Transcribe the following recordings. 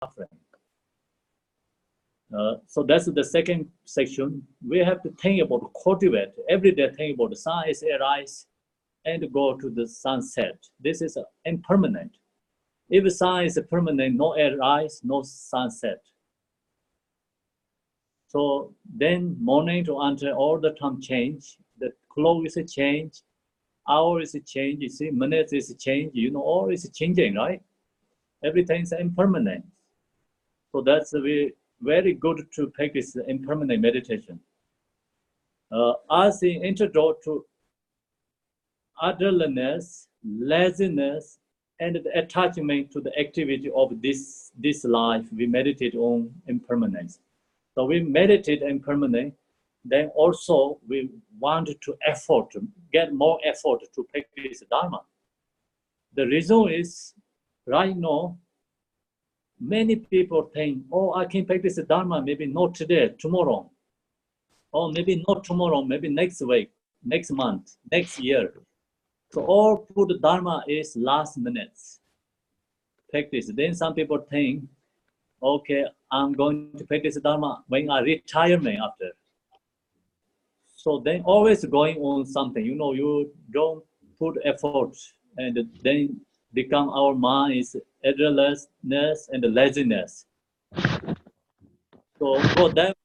suffering. So that's the second section. We have to think about, cultivate, every day think about the sun is arise and go to the sunset. This is impermanent. If the sun is permanent, no arise, no sunset. So then morning to afternoon, all the time change. The clock is a change, hour is a change, you see, minutes is a change, you know, all is changing, right? Everything is impermanent. So that's very good to practice impermanent meditation. As an antidote to idleness, laziness, and the attachment to the activity of this life, we meditate on impermanence. So we meditate impermanent, then also we want to get more effort to practice Dharma. The reason is, right now, many people think, oh, I can practice Dharma, maybe not today, tomorrow. Or maybe not tomorrow, maybe next week, next month, next year. So all put Dharma is last minutes practice. Then some people think, okay, I'm going to practice Dharma when I retirement after. So then always going on something, you know, you don't put effort, and then become our mind is idleness and laziness. So for that,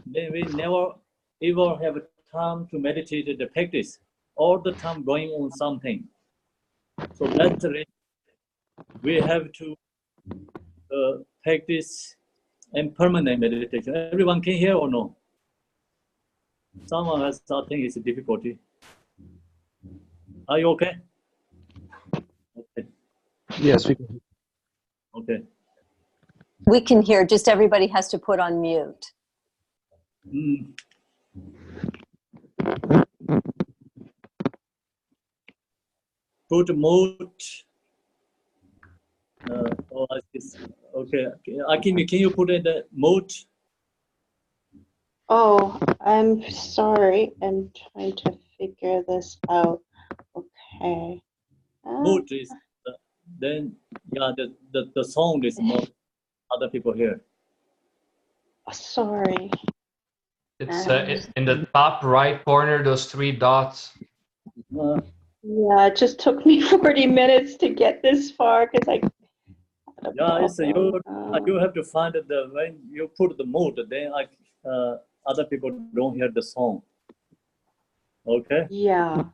then we never ever have time to meditate the practice. All the time going on something. So that's the reason we have to practice impermanent meditation. Everyone can hear or no? Someone has something is a difficulty. Are you okay? Okay. Yes, we can. Okay. We can hear, just everybody has to put on mute. Put mute. Okay. Akimi, can you put in the mute? Oh, I'm sorry. I'm trying to figure this out. Okay. Mute is then the sound is more other people hear. Sorry. It's in the top right corner, those three dots. Yeah, it just took me 40 minutes to get this far because I. Yeah, it's you have to find when you put the mode, then other people don't hear the song. Okay. Yeah.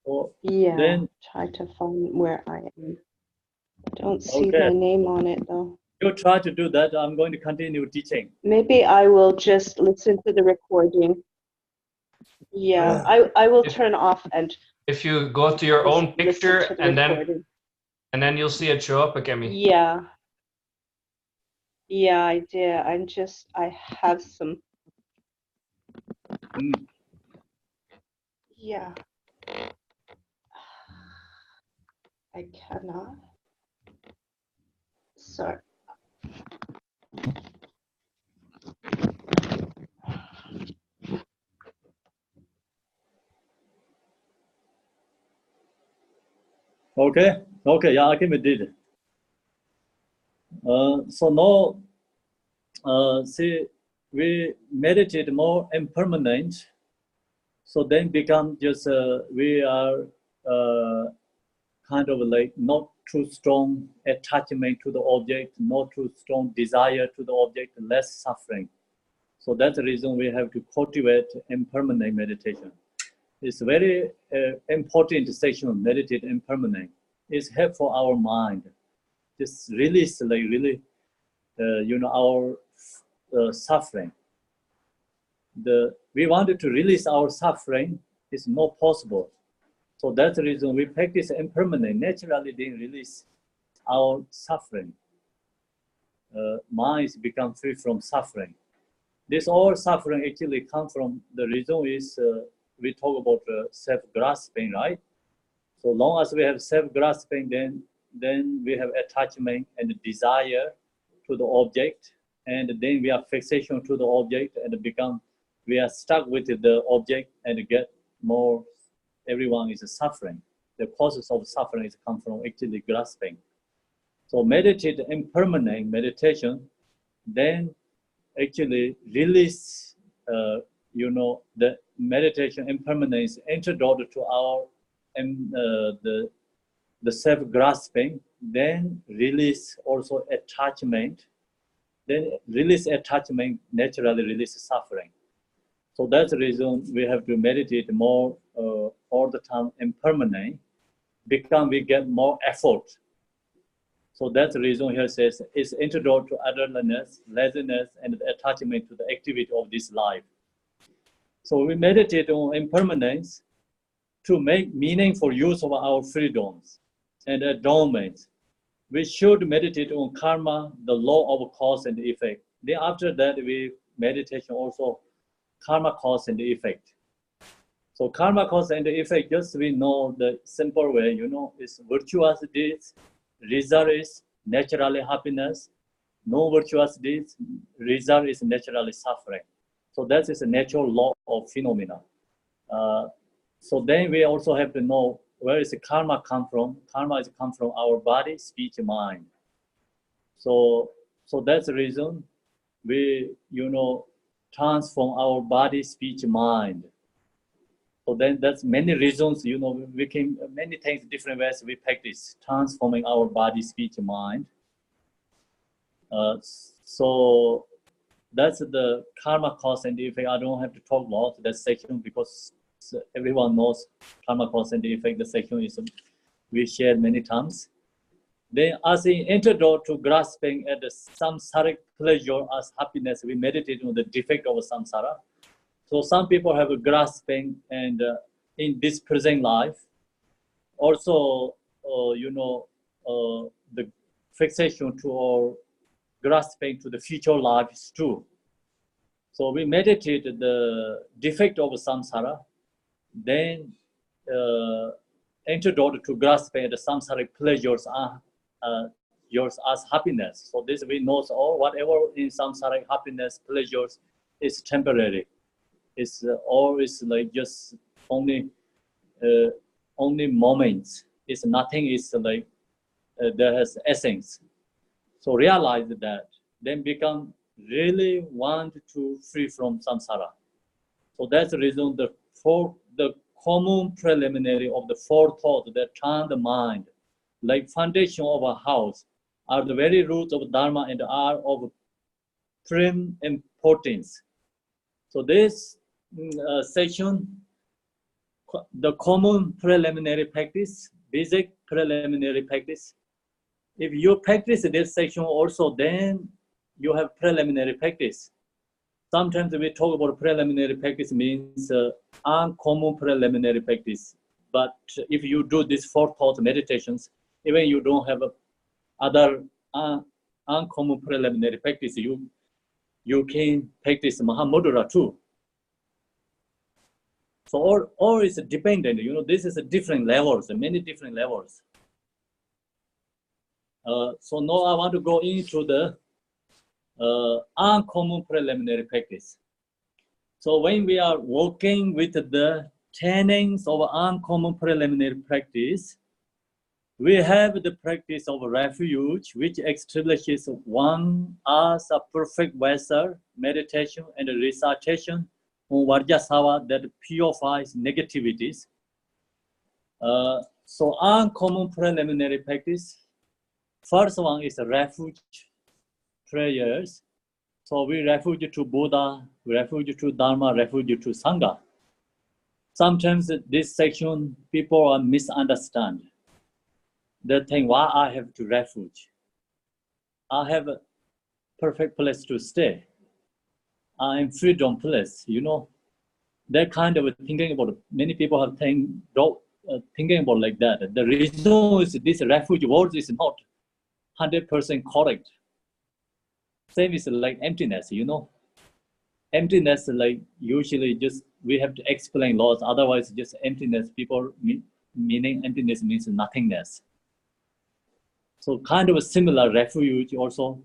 So yeah. Then try to find where I am. I don't see my name on it though. You try to do that. I'm going to continue teaching. Maybe I will just listen to the recording. Yeah, I will turn off and. If you go to your own picture and then you'll see it show up again. Yeah. Yeah, I did. I have some. Yeah. I cannot. Sorry. Okay. Yeah, I can did it. So now, see, we meditate more impermanent. So then become just we are kind of like not too strong attachment to the object, not too strong desire to the object, less suffering. So that's the reason we have to cultivate impermanent meditation. It's very important section, meditate impermanent. It's helpful for our mind. Just release, like really, our suffering. We wanted to release our suffering. It's not possible. So that's the reason we practice impermanent. Naturally, they release our suffering. Mind become free from suffering. This all suffering actually comes from the reason is we talk about self-grasping, right? So long as we have self-grasping, then we have attachment and desire to the object, and then we have fixation to the object, and we are stuck with the object and get more. Everyone is suffering. The causes of suffering is come from actually grasping. So meditate impermanent meditation, then actually release, the meditation impermanence introduced to our the self-grasping, then release also attachment, then release attachment, naturally release suffering. So that's the reason we have to meditate more all the time impermanent, we get more effort. So that's the reason here says it's introduced to otherliness, laziness, and attachment to the activity of this life. So we meditate on impermanence to make meaningful use of our freedoms and adornments. We should meditate on karma, the law of cause and effect. Then after that, we meditation also karma, cause and effect. So karma, cause and effect, just we know the simple way, is virtuous deeds, result is naturally happiness. No virtuous deeds, result is naturally suffering. So that is a natural law of phenomena. So then we also have to know where is the karma come from. Karma is come from our body, speech, mind. So that's the reason we, transform our body, speech, mind. So then that's many reasons, we can, many things, different ways we practice, transforming our body, speech, mind. So that's the karma, cause and effect. I don't have to talk about that section because everyone knows karma, cause and effect. The section is, we shared many times. Then as an antidote to grasping at the samsaric pleasure as happiness, we meditate on the defect of samsara. So some people have a grasping and in this present life, also, the fixation to or grasping to the future life is true. So we meditate the defect of samsara, then antidote to grasping at the samsaric pleasures are yours as happiness. So this we know, whatever in samsaric happiness, pleasures is temporary. It's always like just only moments. It's nothing is like there has essence. So realize that, then become really want to free from samsara. So that's the reason the common preliminary of the four thoughts that turn the mind, like foundation of a house, are the very roots of dharma and are of prime importance. So this section, the common preliminary practice, basic preliminary practice. If you practice this section also, then you have preliminary practice. Sometimes we talk about preliminary practice means uncommon preliminary practice. But if you do these four thought meditations, even you don't have other uncommon preliminary practice, you can practice Mahamudra too. So all is dependent, this is a different levels, many different levels. So now I want to go into the uncommon preliminary practice. So when we are working with the tenets of uncommon preliminary practice, we have the practice of refuge, which establishes one as a perfect vessel, meditation and recitation on Vajrasattva that purifies negativities. So uncommon preliminary practice. First one is refuge prayers. So we refuge to Buddha, refuge to Dharma, refuge to Sangha. Sometimes this section people are misunderstand. They think, why I have to refuge? I have a perfect place to stay. I'm freedom place, That kind of thinking about, many people have thinking about like that. The reason is this refuge word is not 100% correct. Same is like emptiness, Emptiness, like usually just we have to explain laws. Otherwise, just emptiness. People meaning emptiness means nothingness. So kind of a similar refuge also.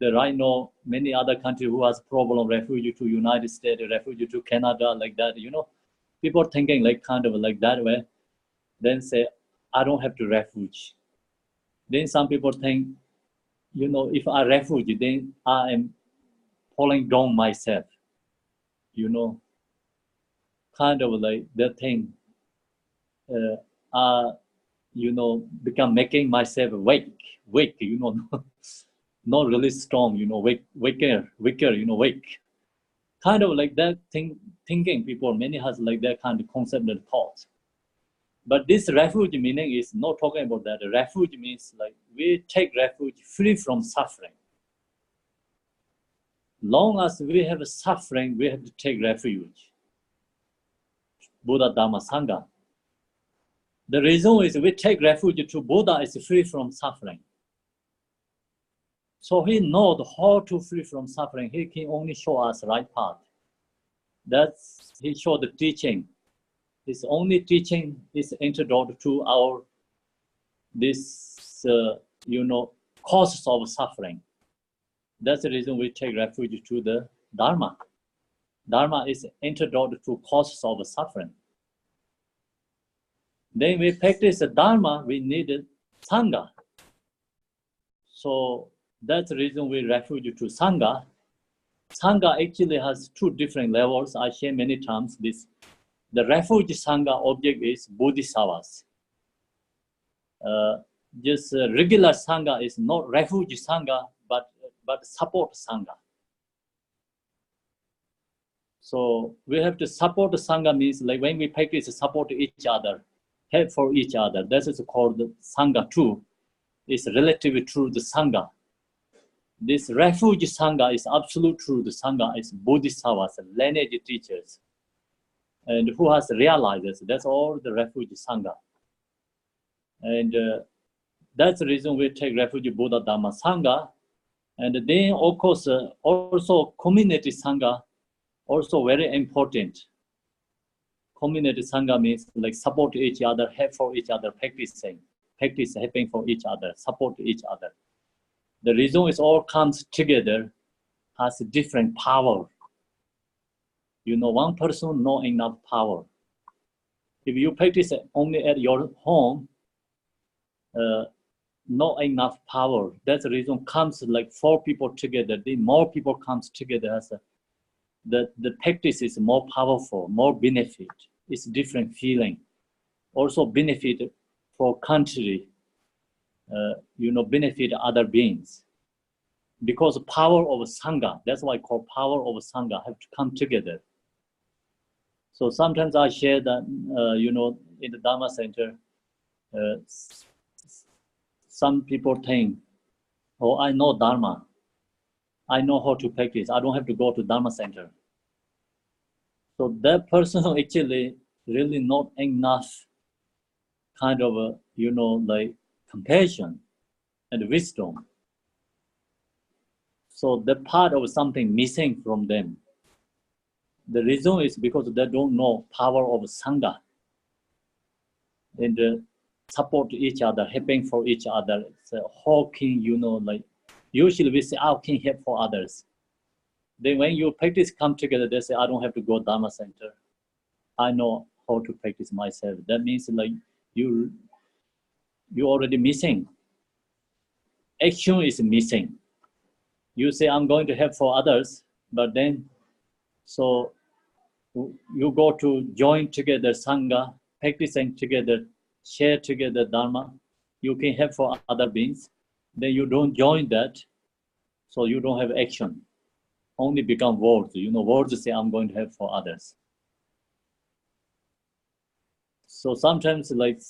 Right now, many other countries who has problem refuge to United States, refuge to Canada, like that, People thinking like kind of like that way, then say, I don't have to refuge. Then some people think, you know, if I refuge, then I am falling down myself. You know, kind of like that thing. You know, become making myself weak. You know, not really strong. You know, weaker. You know, weak. Kind of like that thinking. People many has like that kind of concept and thoughts. But this refuge meaning is not talking about that. Refuge means like we take refuge free from suffering. Long as we have suffering, we have to take refuge. Buddha, Dhamma, Sangha. The reason is we take refuge to Buddha is free from suffering. So he knows how to free from suffering. He can only show us right path. That's he showed the teaching. His only teaching is antidote to our you know, causes of suffering. That's the reason we take refuge to the Dharma. Dharma is antidote to causes of suffering. Then we practice the Dharma, we need Sangha. So that's the reason we refuge to Sangha. Sangha actually has two different levels. I share many times this. The refuge Sangha object is Bodhisattvas. Just regular Sangha is not refuge Sangha, but support Sangha. So we have to support the Sangha means like when we practice support each other, help for each other. That is called Sangha too. It's relative to the Sangha. This refuge Sangha is absolute truth. Sangha is Bodhisattvas, lineage teachers, and who has realized this. That's all the refuge Sangha. And that's the reason we take refuge Buddha, Dhamma, Sangha. And then, of course, also community Sangha, also very important. Community Sangha means like support each other, help for each other, practice helping for each other, support each other. The reason is all comes together, has different power. You know, one person not enough power. If you practice only at your home, not enough power. That's the reason comes like 4 people together. The more people comes together, as the practice is more powerful, more benefit. It's different feeling. Also benefit for country. You know, benefit other beings. Because power of Sangha, that's why I call power of Sangha, have to come together. So sometimes I share that, you know, in the Dharma Center, some people think, oh, I know Dharma. I know how to practice. I don't have to go to Dharma Center. So that person actually really not enough kind of, you know, like compassion and wisdom. So the part of something missing from them. The reason is because they don't know power of Sangha. And support each other, helping for each other. So how can, you know, like, usually we say, how can help for others? Then when you practice come together, they say, I don't have to go Dharma Center. I know how to practice myself. That means like you already missing. Action is missing. You say, I'm going to help for others, but then, so you go to join together Sangha, practicing together, share together Dharma, you can help for other beings. Then you don't join that, so you don't have action. Only become words. You know, words say, I'm going to help for others. So sometimes like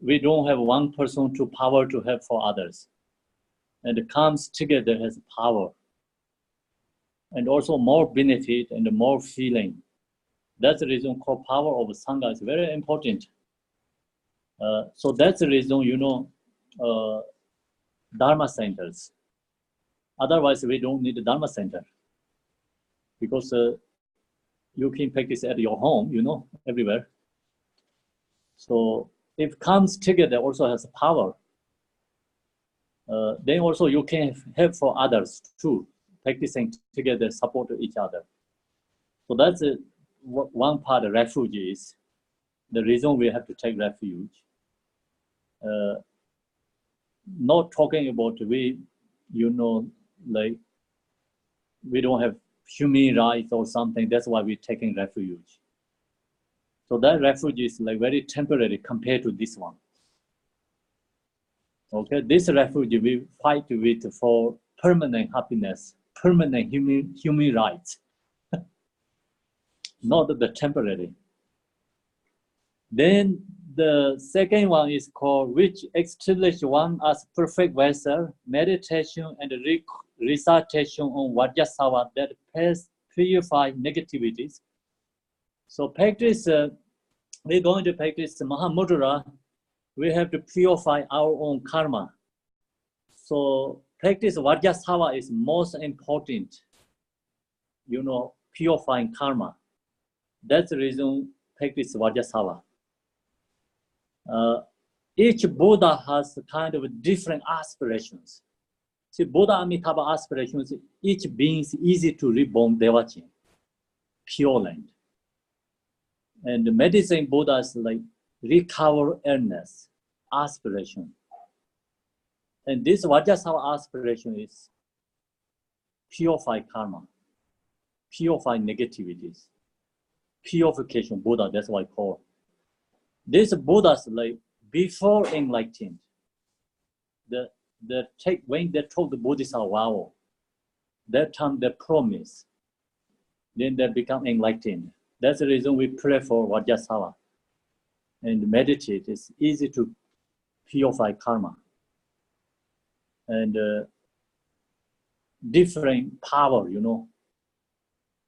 we don't have one person to power to help for others. And it comes together as power. And also more benefit and more feeling. That's the reason called power of Sangha is very important. So that's the reason, you know, Dharma centers. Otherwise, we don't need a Dharma center. Because you can practice at your home, you know, everywhere. So if it comes together, also has power. Then also you can help for others too, practicing together, support each other. So that's one part of refuge is the reason we have to take refuge. not talking about we, like we don't have human rights or something. That's why we're taking refuge. So that refuge is like very temporary compared to this one. Okay, this refuge we fight with for permanent happiness, permanent human rights, not the temporary. Then the second one is called which establish one as perfect vessel, meditation and recitation on Vajrasattva that purify negativities. So practice, we're going to practice Mahamudra. We have to purify our own karma. So practice Vajrasattva is most important, purifying karma. That's the reason practice Vajrasattva. Each Buddha has kind of different aspirations. See, Buddha Amitabha aspirations, each being is easy to reborn Devachin, Pure Land. And the medicine Buddha is like recover illness, aspiration. And this Vajrasattva aspiration is purify karma, purify negativities, purification Buddha, that's what I call. This Buddha's like before enlightened, when they told the Bodhisattva vow, that time they promise, then they become enlightened. That's the reason we pray for Vajrasattva and meditate. It's easy to purify karma. And different power,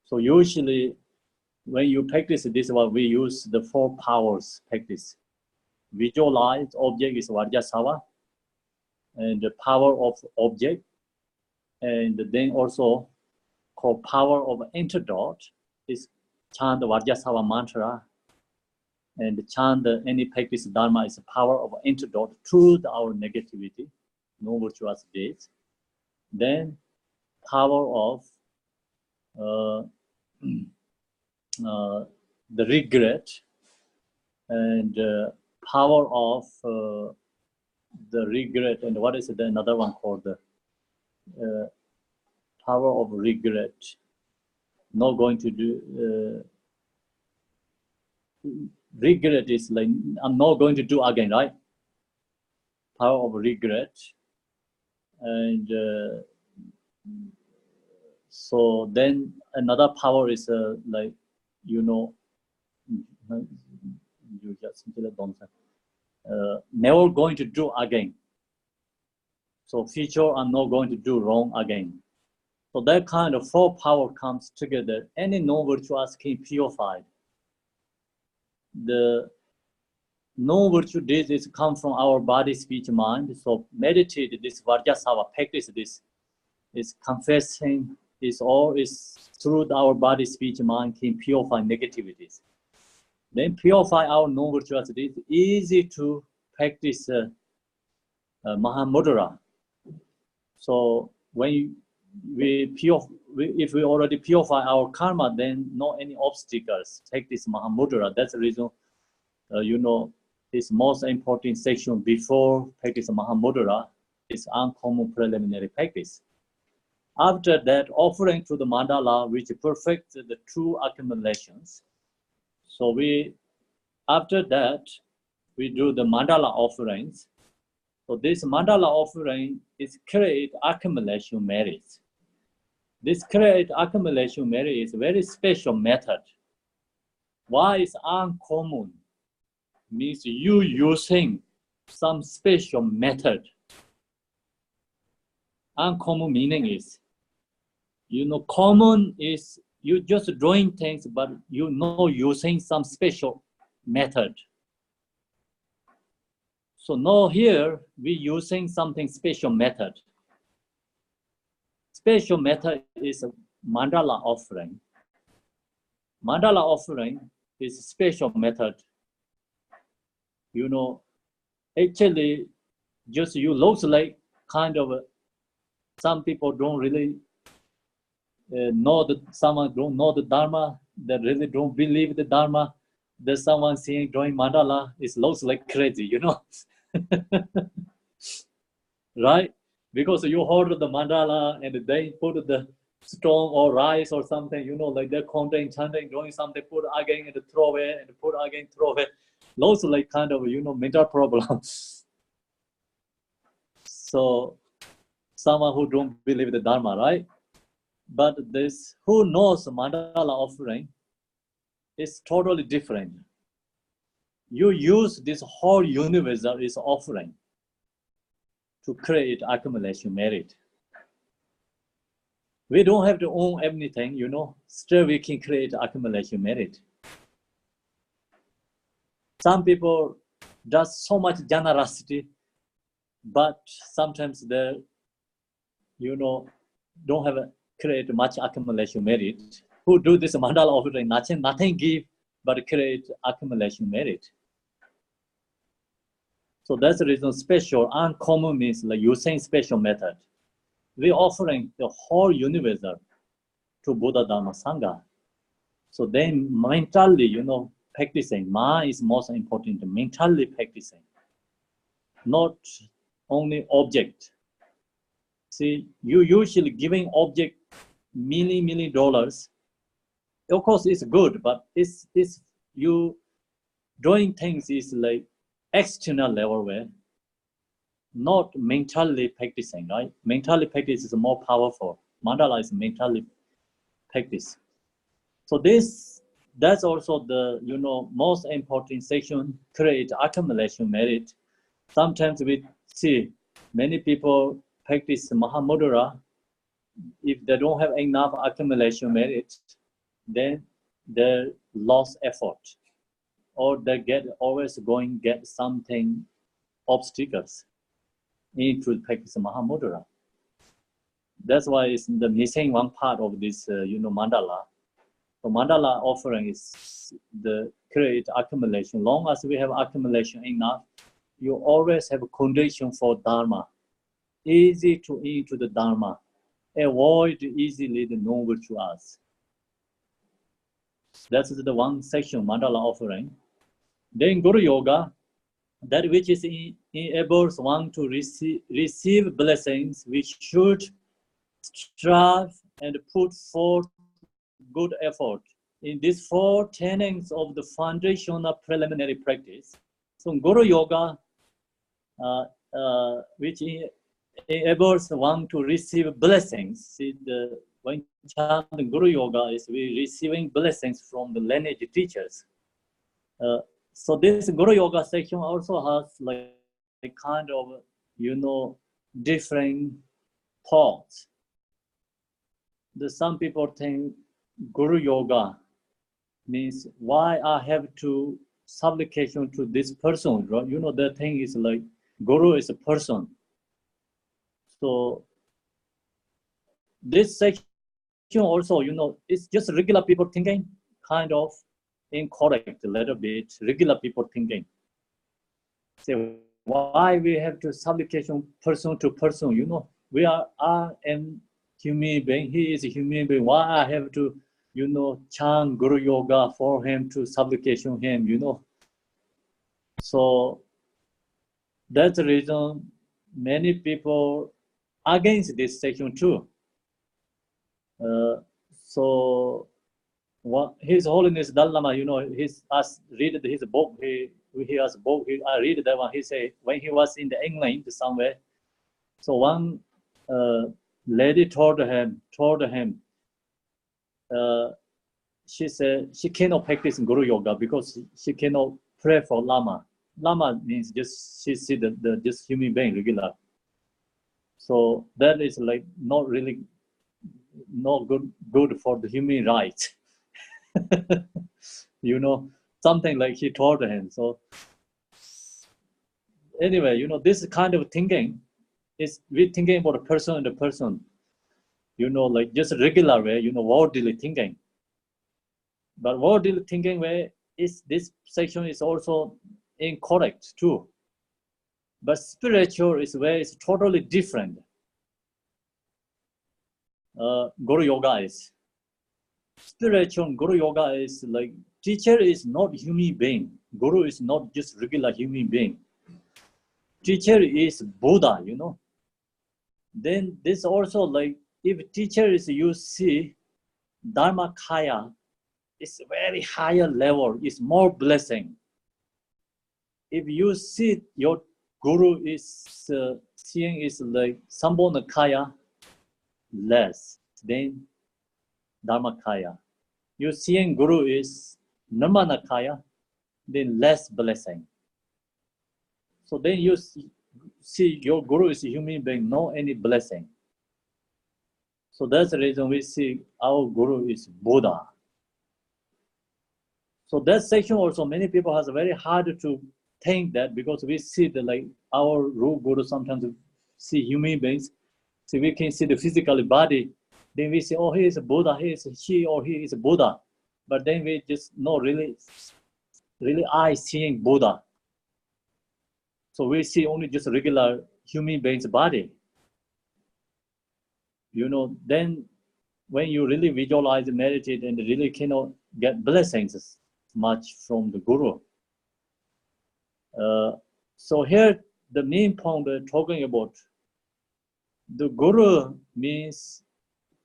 So usually when you practice this one, we use the 4 powers practice. Visualize object is Vajrasattva, and the power of object, and then also called power of antidote is chant the Vajrasattva mantra, and chant any practice dharma is the power of antidote to our negativity, no virtuous deeds. Then power of the regret, and power of the regret, and what is it, another one called the power of regret, not going to do, regret is like, I'm not going to do again, right? Power of regret. And so then another power is like, never going to do again. So future, I'm not going to do wrong again. So that kind of 4 power comes together. Any non-virtuous can purified. The non-virtue deeds come from our body, speech, mind. So meditate this Vajrasattva, practice this. Is confessing, is all is through our body, speech, mind can purify negativities. Then purify our non-virtuous deeds. Easy to practice Mahamudra. So when if we already purify our karma, then no any obstacles. Take this Mahamudra. That's the reason, this most important section before practice Mahamudra is uncommon preliminary practice. After that, offering to the mandala, which perfects the true accumulations. So after that, we do the mandala offerings. So this mandala offering is create accumulation merits. This create accumulation merit is a very special method. Why is uncommon? Means you using some special method. Uncommon meaning is, common is you just drawing things, but using some special method. So now here, we using something special method. Special method is a mandala offering. Mandala offering is a special method. Actually, just you looks like kind of some people don't really someone don't know the Dharma, that really don't believe the Dharma. There's someone seeing drawing mandala, it looks like crazy, right? Because you hold the mandala and they put the stone or rice or something, you know, like they're counting, chanting, doing something, put again and throw away and put again, throw away. Those like kind of, you know, mental problems. So someone who don't believe the Dharma, right? But this, who knows mandala offering is totally different. You use this whole universe as offering to create accumulation merit. We don't have to own everything, you know, still we can create accumulation merit. Some people does so much generosity, but sometimes they, you know, don't have create much accumulation merit. Who do this mandala offering, nothing give, but create accumulation merit. So that's the reason special, uncommon means like using special method. We're offering the whole universe to Buddha, Dharma, Sangha. So then mentally, you know, practicing, ma is most important, mentally practicing, not only object. See, you usually giving object million dollars. Of course, it's good, but it's you doing things is like external level way, not mentally practicing, right? Mentally practice is more powerful. Mandala is mentally practice. So that's also the, you know, most important section, create accumulation merit. Sometimes we see many people practice Mahamudra. If they don't have enough accumulation merit, then they lost effort, or they always get something obstacles into practice Mahamudra. That's why it's the missing one part of this, you know, mandala. So mandala offering is the create accumulation. Long as we have accumulation enough, you always have a condition for Dharma. Easy to into the Dharma. Avoid easily the non-virtuous. That's the one section, mandala offering. Then Guru Yoga, that which is enables one to receive blessings, which should strive and put forth good effort. In these four tenets of the foundation of preliminary practice, so Guru Yoga, which enables one to receive blessings. See, when chanting Guru Yoga is we receiving blessings from the lineage teachers. So this Guru Yoga section also has like a kind of, you know, different thoughts. Some people think Guru Yoga means why I have to supplication to this person, right? You know, the thing is like Guru is a person. So this section also, you know, it's just regular people thinking, kind of incorrect a little bit, regular people thinking. Say, why we have to supplication person to person, you know, we are an human being, he is a human being, why I have to, you know, chant Guru Yoga for him to supplication him, you know. So that's the reason many people against this section too. So what His Holiness Dalai Lama, you know, read his book. He has a book. I read that one. He said when he was in the England somewhere, so one lady told him, she said she cannot practice Guru Yoga because she cannot pray for Lama. Lama means just she see the just human being regular. So that is like not really not good for the human rights. You know, something like he told him. So anyway, you know, this kind of thinking is we thinking about a person and a person, you know, like just regular way, you know, worldly thinking. But worldly thinking way is this section is also incorrect too. But spiritual is where it's totally different. Guru Yoga is. Spiritual Guru Yoga is like, teacher is not human being. Guru is not just regular human being. Teacher is Buddha, you know. Then this also like, if teacher is you see Dharmakaya, it's very higher level, it's more blessing. If you see your guru is seeing is like Sambonakaya, less, then Dharmakaya. You seeing guru is Nirmanakaya, then less blessing. So then you see your guru is a human being, no any blessing. So that's the reason we see our guru is Buddha. So that section also, many people has very hard to think that, because we see the like our Ru guru sometimes see human beings, so we can see the physical body, then we say, oh, he is a Buddha, he or he is a Buddha. But then we just not really I seeing Buddha. So we see only just a regular human being's body. You know, then when you really visualize and meditate and really cannot get blessings much from the guru. So here the main point we're talking about, the guru means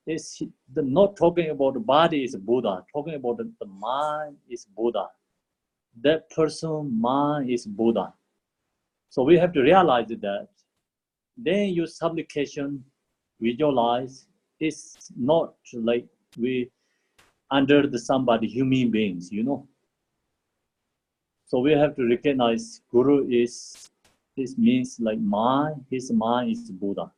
is the not talking about the body is Buddha, talking about the mind is Buddha. That person mind is Buddha. So we have to realize that. Then your supplication, visualize, is not like we under the somebody human beings, you know. So we have to recognize guru is, this means like mind, his mind is Buddha.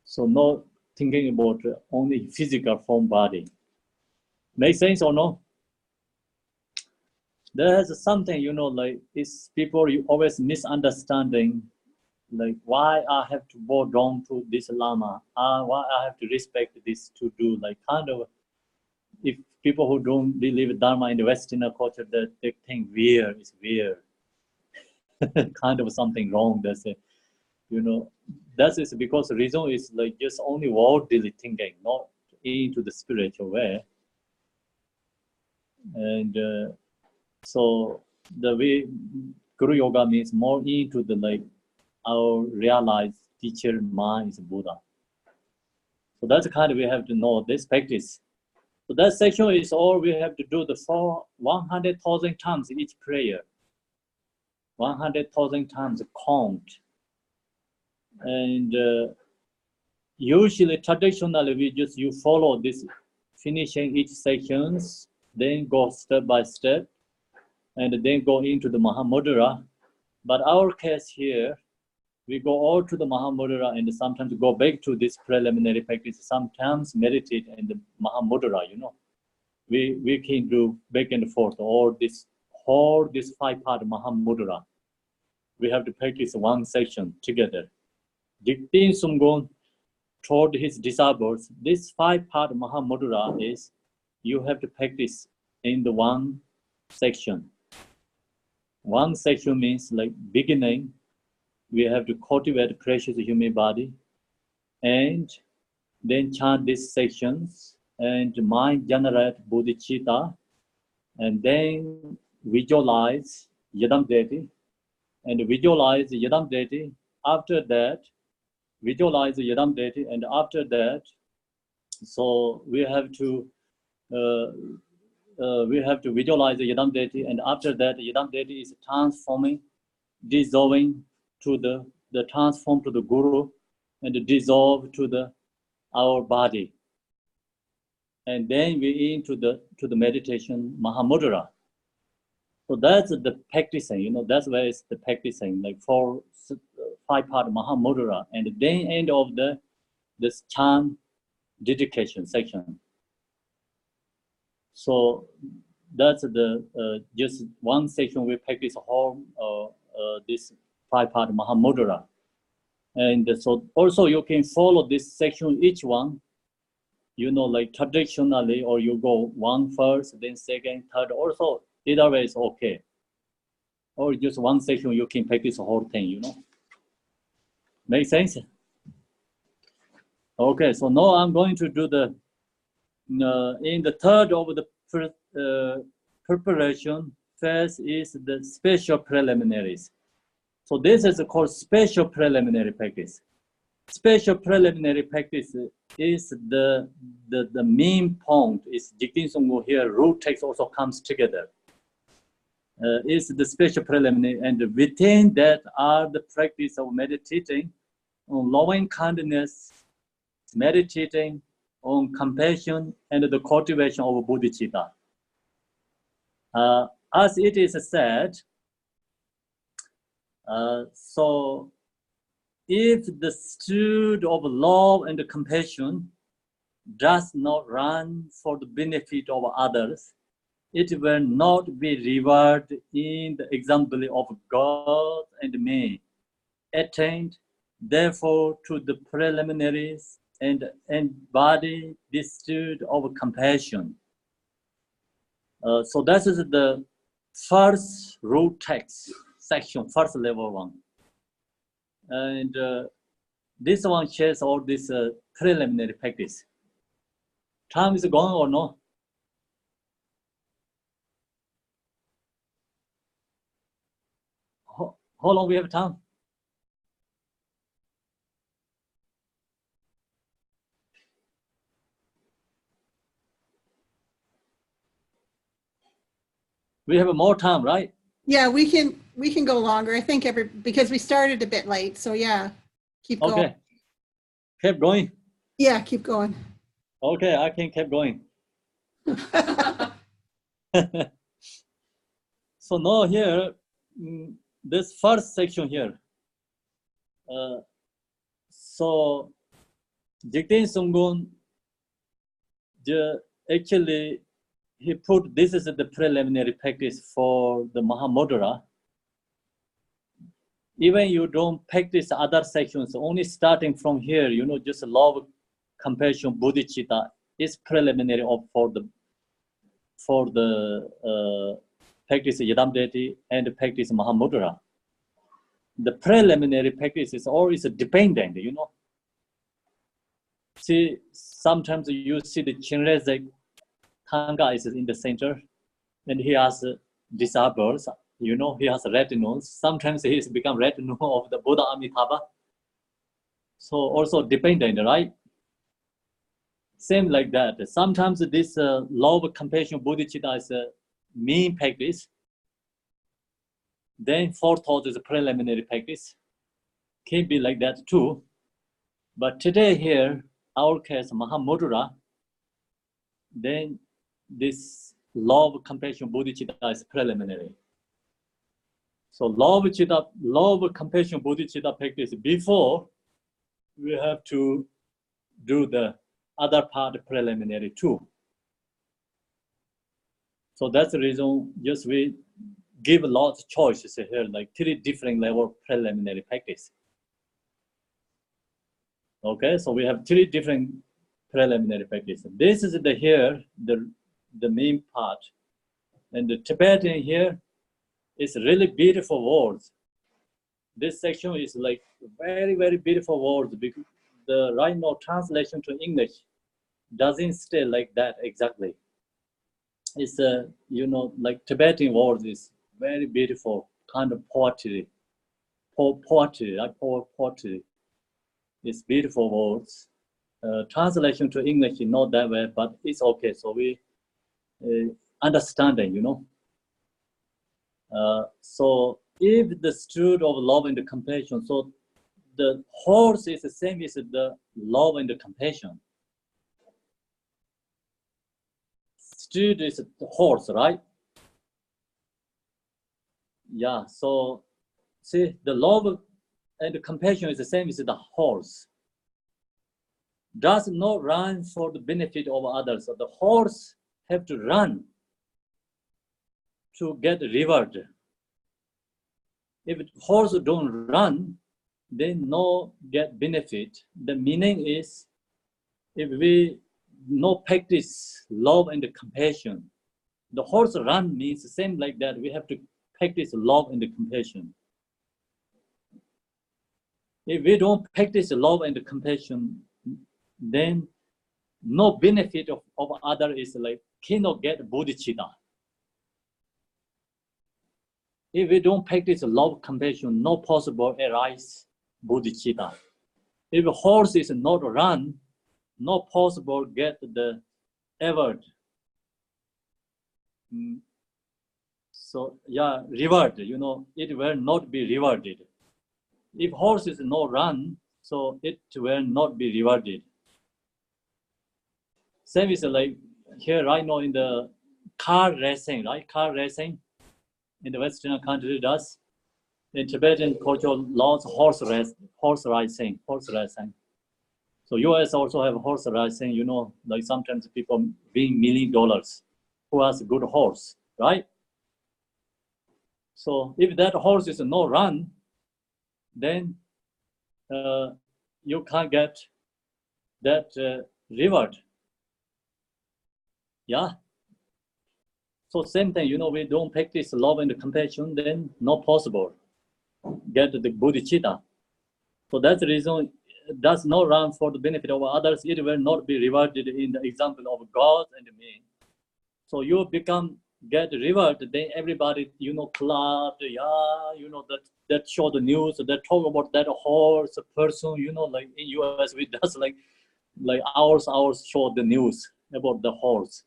So not thinking about only physical form body. Make sense or no? There's something, you know, like it's people you always misunderstanding, like why I have to bow down to this Lama, why I have to respect this to do, like kind of, if people who don't believe Dharma in the Western culture, that they think weird is weird, kind of something wrong. That's it, you know. That is because the reason is like just only worldly thinking, not into the spiritual way. And so the way Guru Yoga means more into the like our realized teacher mind is Buddha. So that's the kind of we have to know this practice. So that section is all we have to do the 100,000 times each prayer. 100,000 times count. And usually, traditionally, you follow this, finishing each sections, then go step by step, and then go into the Mahamudra. But our case here, we go all to the Mahamudra and sometimes go back to this preliminary practice, sometimes meditate in the Mahamudra, you know. We can do back and forth, all this 5-part Mahamudra. We have to practice one section together. Jigten Sumgons told his disciples, this 5-part Mahamudra is, you have to practice in the one section. One section means like beginning, we have to cultivate precious human body, and then chant these sections, and mind generate bodhicitta, and then visualize Yadam deity, and visualize Yadam deity. After that, visualize the Yadam deity, and after that, so we have to visualize the Yadam deity, and after that, Yadam deity is transforming, dissolving to the transform to the Guru, and dissolve to our body, and then we into the meditation Mahamudra. So that's the practicing, you know. That's where it's the practicing, like 5-part Mahamudra, and then end of this chant dedication section. So that's the just one section we practice whole this 5-part Mahamudra, and so also you can follow this section each one, you know, like traditionally, or you go one first, then second, third. Also either way is okay, or just one section you can practice the whole thing, you know. Make sense? Okay, so now I'm going to do the in the third of the preparation phase is the special preliminaries. So this is called special preliminary practice. Special preliminary practice is the main point. Is Jigten Sumgons here, root text also comes together. Is the special preliminary, and within that are the practice of meditating on loving kindness, meditating on compassion, and the cultivation of bodhicitta. As it is said, so if the student of love and compassion does not run for the benefit of others, it will not be rewarded in the example of God and man, attained therefore to the preliminaries and embody this state of compassion. So that is the first root text section, first level one. And this one shares all this preliminary practice. Time is gone or no? How long we have time? We have more time, right? Yeah, we can go longer. I think because we started a bit late. So yeah, keep going. Okay. Keep going. Yeah, keep going. Okay, I can keep going. So now here, this first section here. So Jigten Sumgons, actually, he put this is the preliminary practice for the Mahamudra. Even you don't practice other sections, only starting from here, you know, just love, compassion, bodhicitta is preliminary for the practice Yadam and practice Mahamudra. The preliminary practice is always dependent, you know. See, sometimes you see the Chinrezek Tanga is in the center, and he has disciples, you know, he has retinues. Sometimes he has become retinue of the Buddha Amitabha. So also dependent, right? Same like that. Sometimes this love, compassion, bodhicitta is a main practice. Then fourth thought is a preliminary practice. Can be like that too. But today here, our case, Mahamudra, then this love, compassion, bodhicitta is preliminary. So love, compassion, bodhicitta practice before we have to do the other part preliminary too. So that's the reason just we give a lot of choices here, like 3 different level preliminary practice. Okay, so we have 3 different preliminary practice. This is the main part. And the Tibetan here is really beautiful words. This section is like very, very beautiful words because the right now translation to English doesn't stay like that exactly. It's you know, like Tibetan words is very beautiful kind of poetry. Poetry. It's beautiful words. Translation to English is not that way, but it's okay. So we understanding, you know. So if the student of love and the compassion, so the horse is the same as the love and the compassion. Student is the horse, right? Yeah, so see, the love and the compassion is the same as the horse. Does not run for the benefit of others. So the horse have to run to get reward. If horse don't run, they no get benefit. The meaning is, if we no practice love and compassion, the horse run means the same like that. We have to practice love and compassion. If we don't practice love and compassion, then no benefit of other is like cannot get bodhicitta. If we don't practice love, compassion, no possible arise bodhicitta. If a horse is not run, no possible get the reward. So yeah, reward, you know, it will not be rewarded. If horse is not run, so it will not be rewarded. Same is like here right now in the car racing, right? Car racing in the Western country does. In Tibetan cultural laws, horse racing. So US also have horse racing, you know, like sometimes people win $1 million who has a good horse, right? So if that horse is not run, then you can't get that reward. Yeah. So same thing, you know, we don't practice love and compassion, then not possible get the bodhicitta. So that's the reason it does not run for the benefit of others. It will not be rewarded in the example of God and me. So you get reward, then everybody, you know, clap, yeah, you know, that show the news, that talk about that horse person, you know, like in US we does like hours show the news about the horse.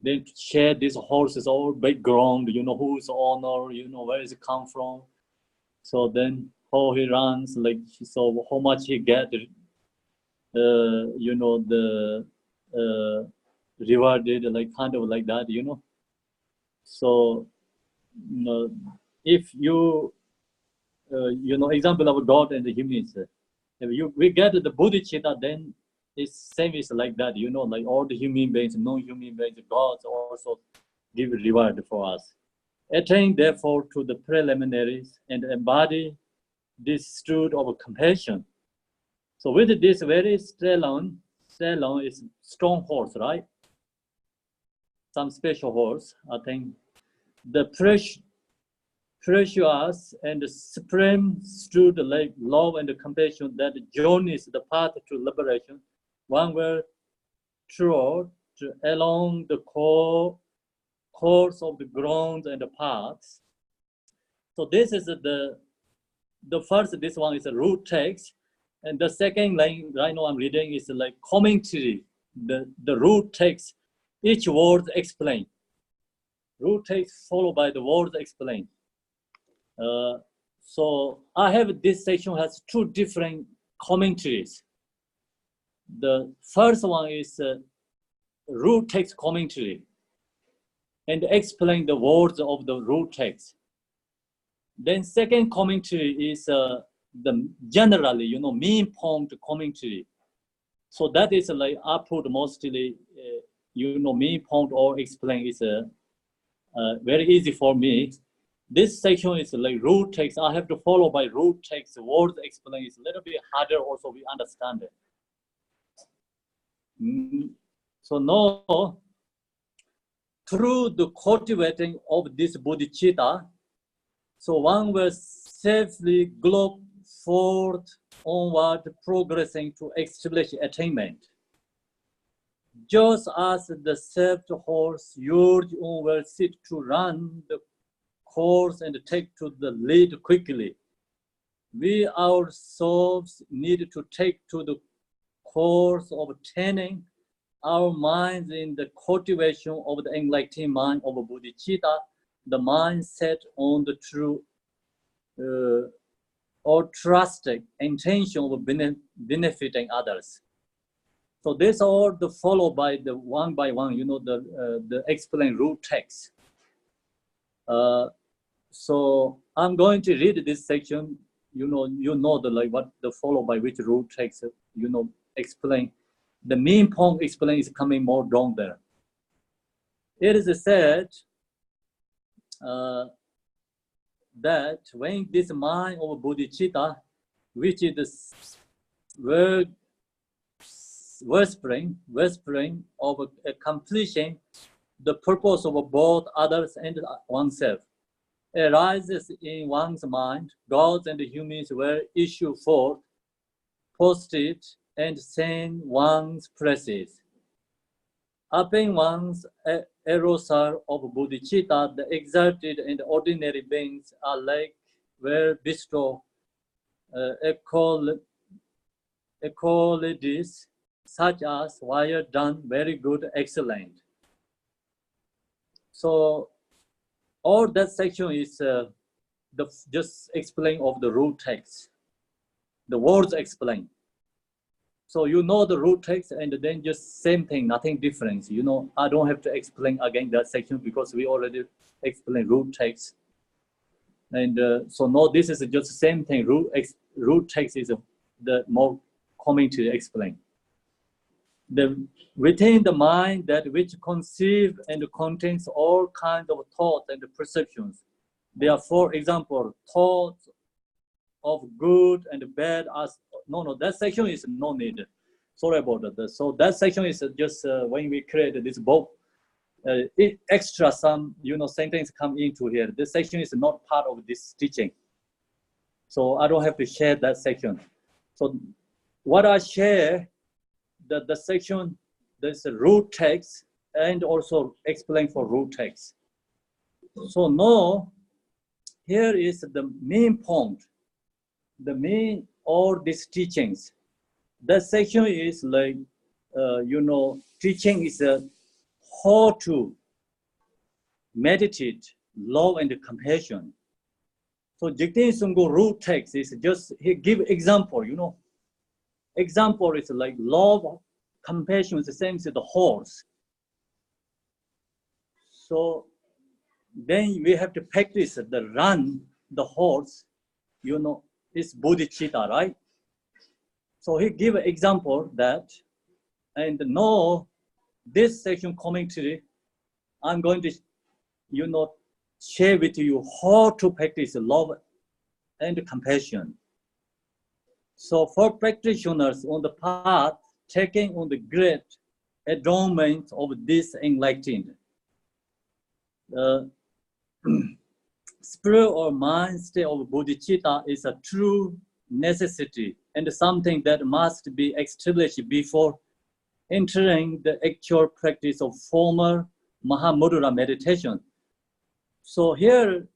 They share these horses all background, you know, who's owner, you know, where is it come from. So then how he runs, like, so how much he get, you know, the rewarded, like kind of like that, you know. So, you know, if you, you know, example of God and the humans, if we get the bodhicitta, then it's same is like that, you know, like all the human beings, non-human beings, gods also give reward for us. Attain therefore to the preliminaries and embody this state of compassion. So with this very Strelon is strong horse, right? Some special horse, I think. The precious and supreme stood like love and compassion that journeys the path to liberation. One will trot along the course of the grounds and the paths. So this is the first, this one is a root text. And the second line right now I'm reading is like commentary. The root text, each word explained. Root text followed by the words explained. So I have, this section has two different commentaries. The first one is root text commentary and explain the words of the root text. Then second commentary is the generally, you know, main point commentary. So that is like I put mostly, you know, main point or explain is very easy for me. This section is like root text. I have to follow by root text. Words explain is a little bit harder also, we understand it. So now, through the cultivating of this bodhicitta, so one will safely globe forth onward, progressing to establish attainment. Just as the swift horse urge onward seek to run the course and take to the lead quickly, we ourselves need to take to the course of training our minds in the cultivation of the enlightened mind of bodhicitta, the mind set on the true or trusting intention of benefiting others. So this all the followed by the one by one, you know, the explain root text. So I'm going to read this section. You know the like what the follow by which root text, you know, explain. The main point explain is coming more down there. It is said that when this mind of bodhicitta, which is the wellspring of accomplishing the purpose of both others and oneself, arises in one's mind, gods and humans will issue forth, post it, and sing one's praises. upping one's arousal of bodhicitta, the exalted and ordinary beings are like where bestow equalities such as wire done, very good, excellent. So all that section is just explain of the root text. The words explain. So you know the root text and then just same thing, nothing different. You know, I don't have to explain again that section because we already explained root text. And so no, this is just the same thing. Root text is the more common to explain. Within the mind that which conceive and contains all kinds of thoughts and perceptions. There are, for example, thoughts of good and bad as no, that section is no need. Sorry about that. So that section is just when we create this book, it extra some sentence come into here. This section is not part of this teaching, so I don't have to share that section. So what I share, the section, there's a root text and also explain for root text. So now here is the main point, the main all these teachings. That section is like teaching is how to meditate love and compassion. So Jigten Sumgons root text is just he give example. Example is like love, compassion is the same as the horse. So then we have to practice the run, the horse, is bodhicitta, right? So he give an example that, and now this section commentary, I'm going to, share with you how to practice love and compassion. So for practitioners on the path, taking on the great adornment of this enlightened, spirit or mind state of bodhicitta is a true necessity and something that must be established before entering the actual practice of formal Mahamudra meditation. So here,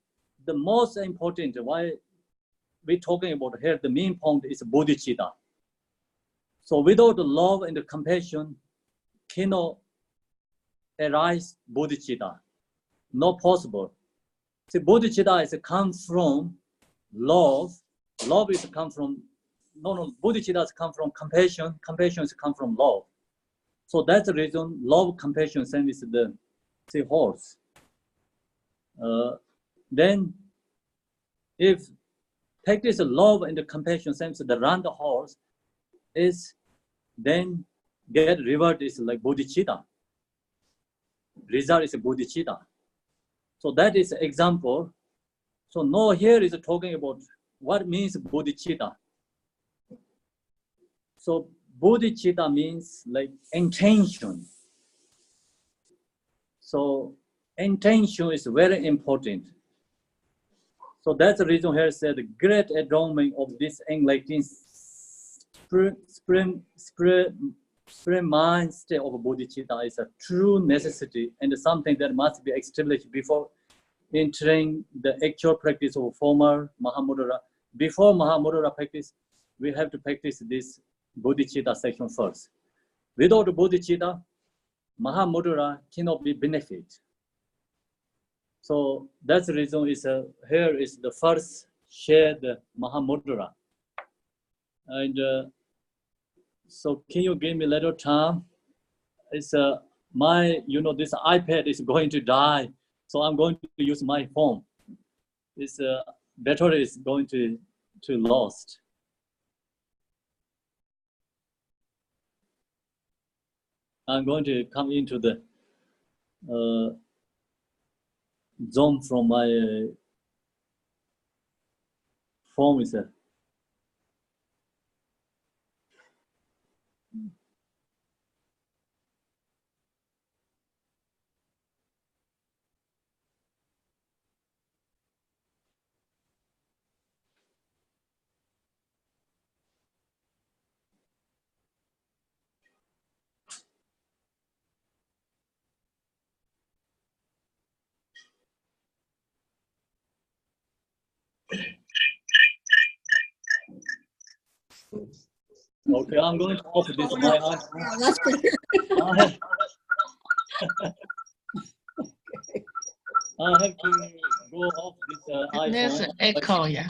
the most important, why we're talking about here, the main point is bodhicitta. So without the love and the compassion, cannot arise bodhicitta. Not possible. See, bodhicitta is come from love. Love is come from, bodhicitta is come from compassion. Compassion is come from love. So that's the reason love, compassion, same is the horse. Then if practice love and the compassion, same as the run the horse, is then get reward is like bodhicitta. Result is bodhicitta. So that is an example. So now here is talking about what means bodhicitta. So bodhicitta means like intention. So intention is very important. So that's the reason here said the great adornment of this enlightened supreme mind state of bodhicitta is a true necessity and something that must be established before entering the actual practice of formal Mahamudra. Before Mahamudra practice, we have to practice this bodhicitta section first. Without bodhicitta, Mahamudra cannot be benefit. So that's the reason is here is the first shared Mahamudra. And so can you give me a little time? It's my, this iPad is going to die. So I'm going to use my phone. This battery is going to lost. I'm going to come into the zone from my phone. Is Okay, I'm going to off this. Yeah, that's better. I have to go off this There's iPhone. an echo, yeah.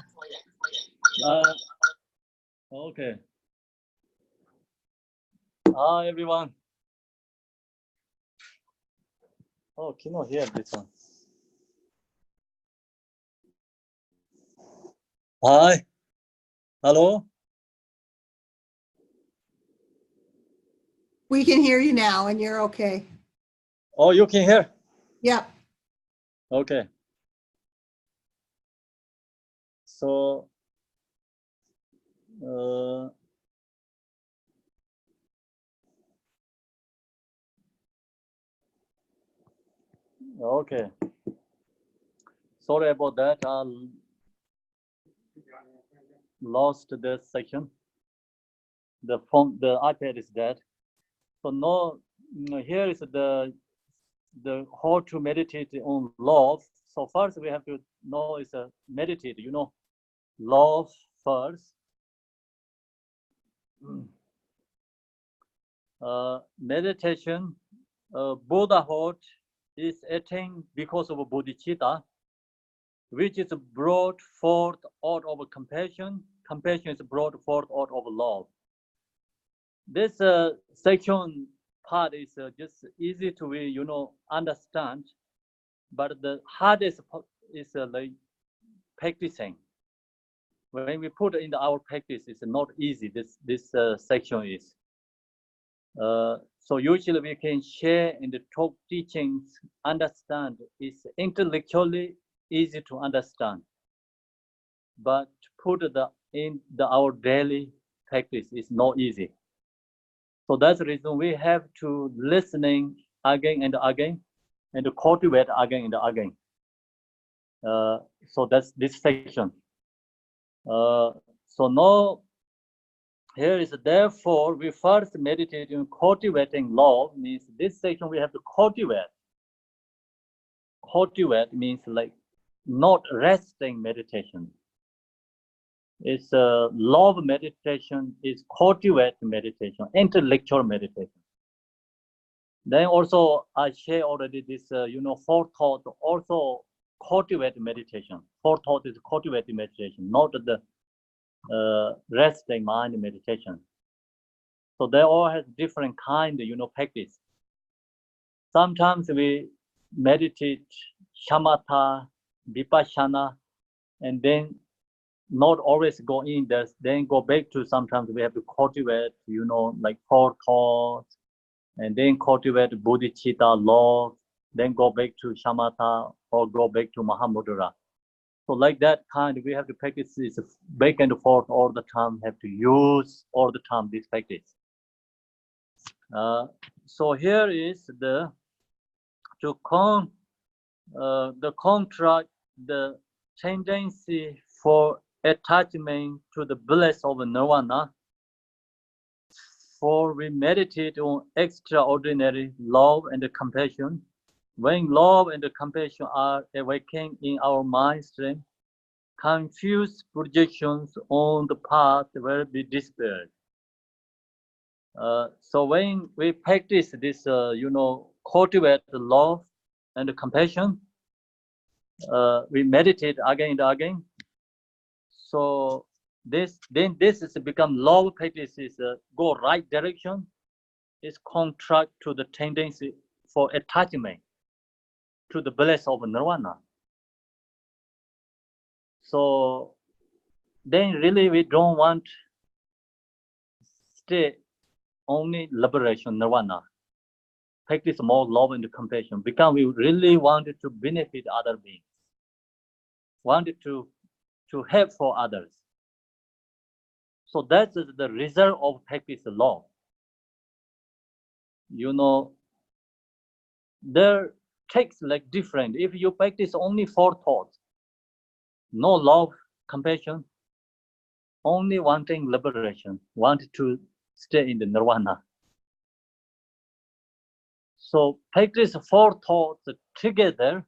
Okay. Hi, everyone. Oh, can you hear this one? Hi. Hello. We can hear you now and you're okay. Oh, you can hear? Yep. Okay. So, okay. Sorry about that. I lost this section. The phone, the iPad is dead. So now, here is the how to meditate on love. So first we have to know is a meditate. Love first. Meditation, Buddhahood is attained because of bodhicitta, which is brought forth out of compassion. Compassion is brought forth out of love. This section part is just easy to understand, but the hardest part is like practicing. When we put in our practice, it's not easy. This section is. So usually we can share in the talk teachings, understand. It's intellectually easy to understand, but put in our daily practice is not easy. So that's the reason we have to listening again and again, and to cultivate again and again. So that's this section. So now, here is therefore we first meditate on cultivating love. Means this section we have to cultivate. Cultivate means like not resting meditation. It's love meditation, is cultivate meditation, intellectual meditation. Then also I share already this forethought also cultivate meditation. Forethought is cultivate meditation, not the resting mind meditation. So they all have different kind practice. Sometimes we meditate shamatha, vipassana, and then not always go in there, then go back to sometimes we have to cultivate, like forethought, and then cultivate bodhicitta, love, then go back to shamatha or go back to Mahamudra. So like that kind, we have to practice this back and forth all the time, have to use all the time this practice. So here is the contract, the tendency for attachment to the bliss of nirvana. For we meditate on extraordinary love and compassion. When love and compassion are awakened in our mind stream, confused projections on the path will be dispelled. So when we practice this, cultivate the love and the compassion, we meditate again and again. So this is become love practice is go right direction. Is contract to the tendency for attachment to the bliss of nirvana. So then really we don't want stay only liberation nirvana. Practice more love and compassion because we really wanted to benefit other beings, wanted to help for others. So that is the result of practice love. There takes like different. If you practice only forethought, no love, compassion, only wanting liberation, wanted to stay in the nirvana. So practice forethought together,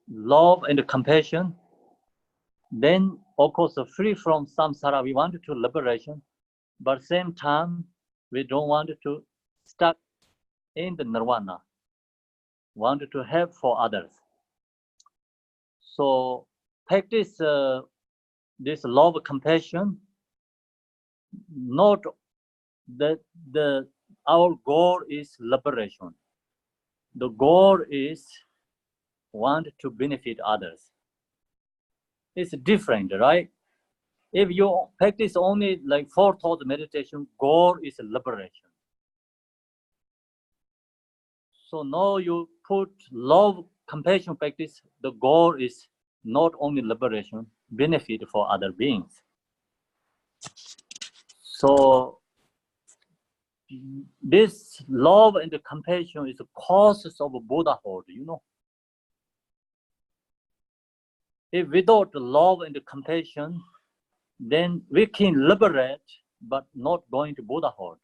love and compassion, then of course, free from samsara. We want to liberation, but same time, we don't want to stuck in the nirvana. Want to help for others. So practice this love, compassion. Not that our goal is liberation. The goal is want to benefit others. It's different, right? If you practice only like 4 thoughts meditation, goal is liberation. So now you put love, compassion practice, the goal is not only liberation, benefit for other beings. So this love and the compassion is the causes of Buddhahood, you know. If without the love and the compassion, then we can liberate, but not going to Buddhahood.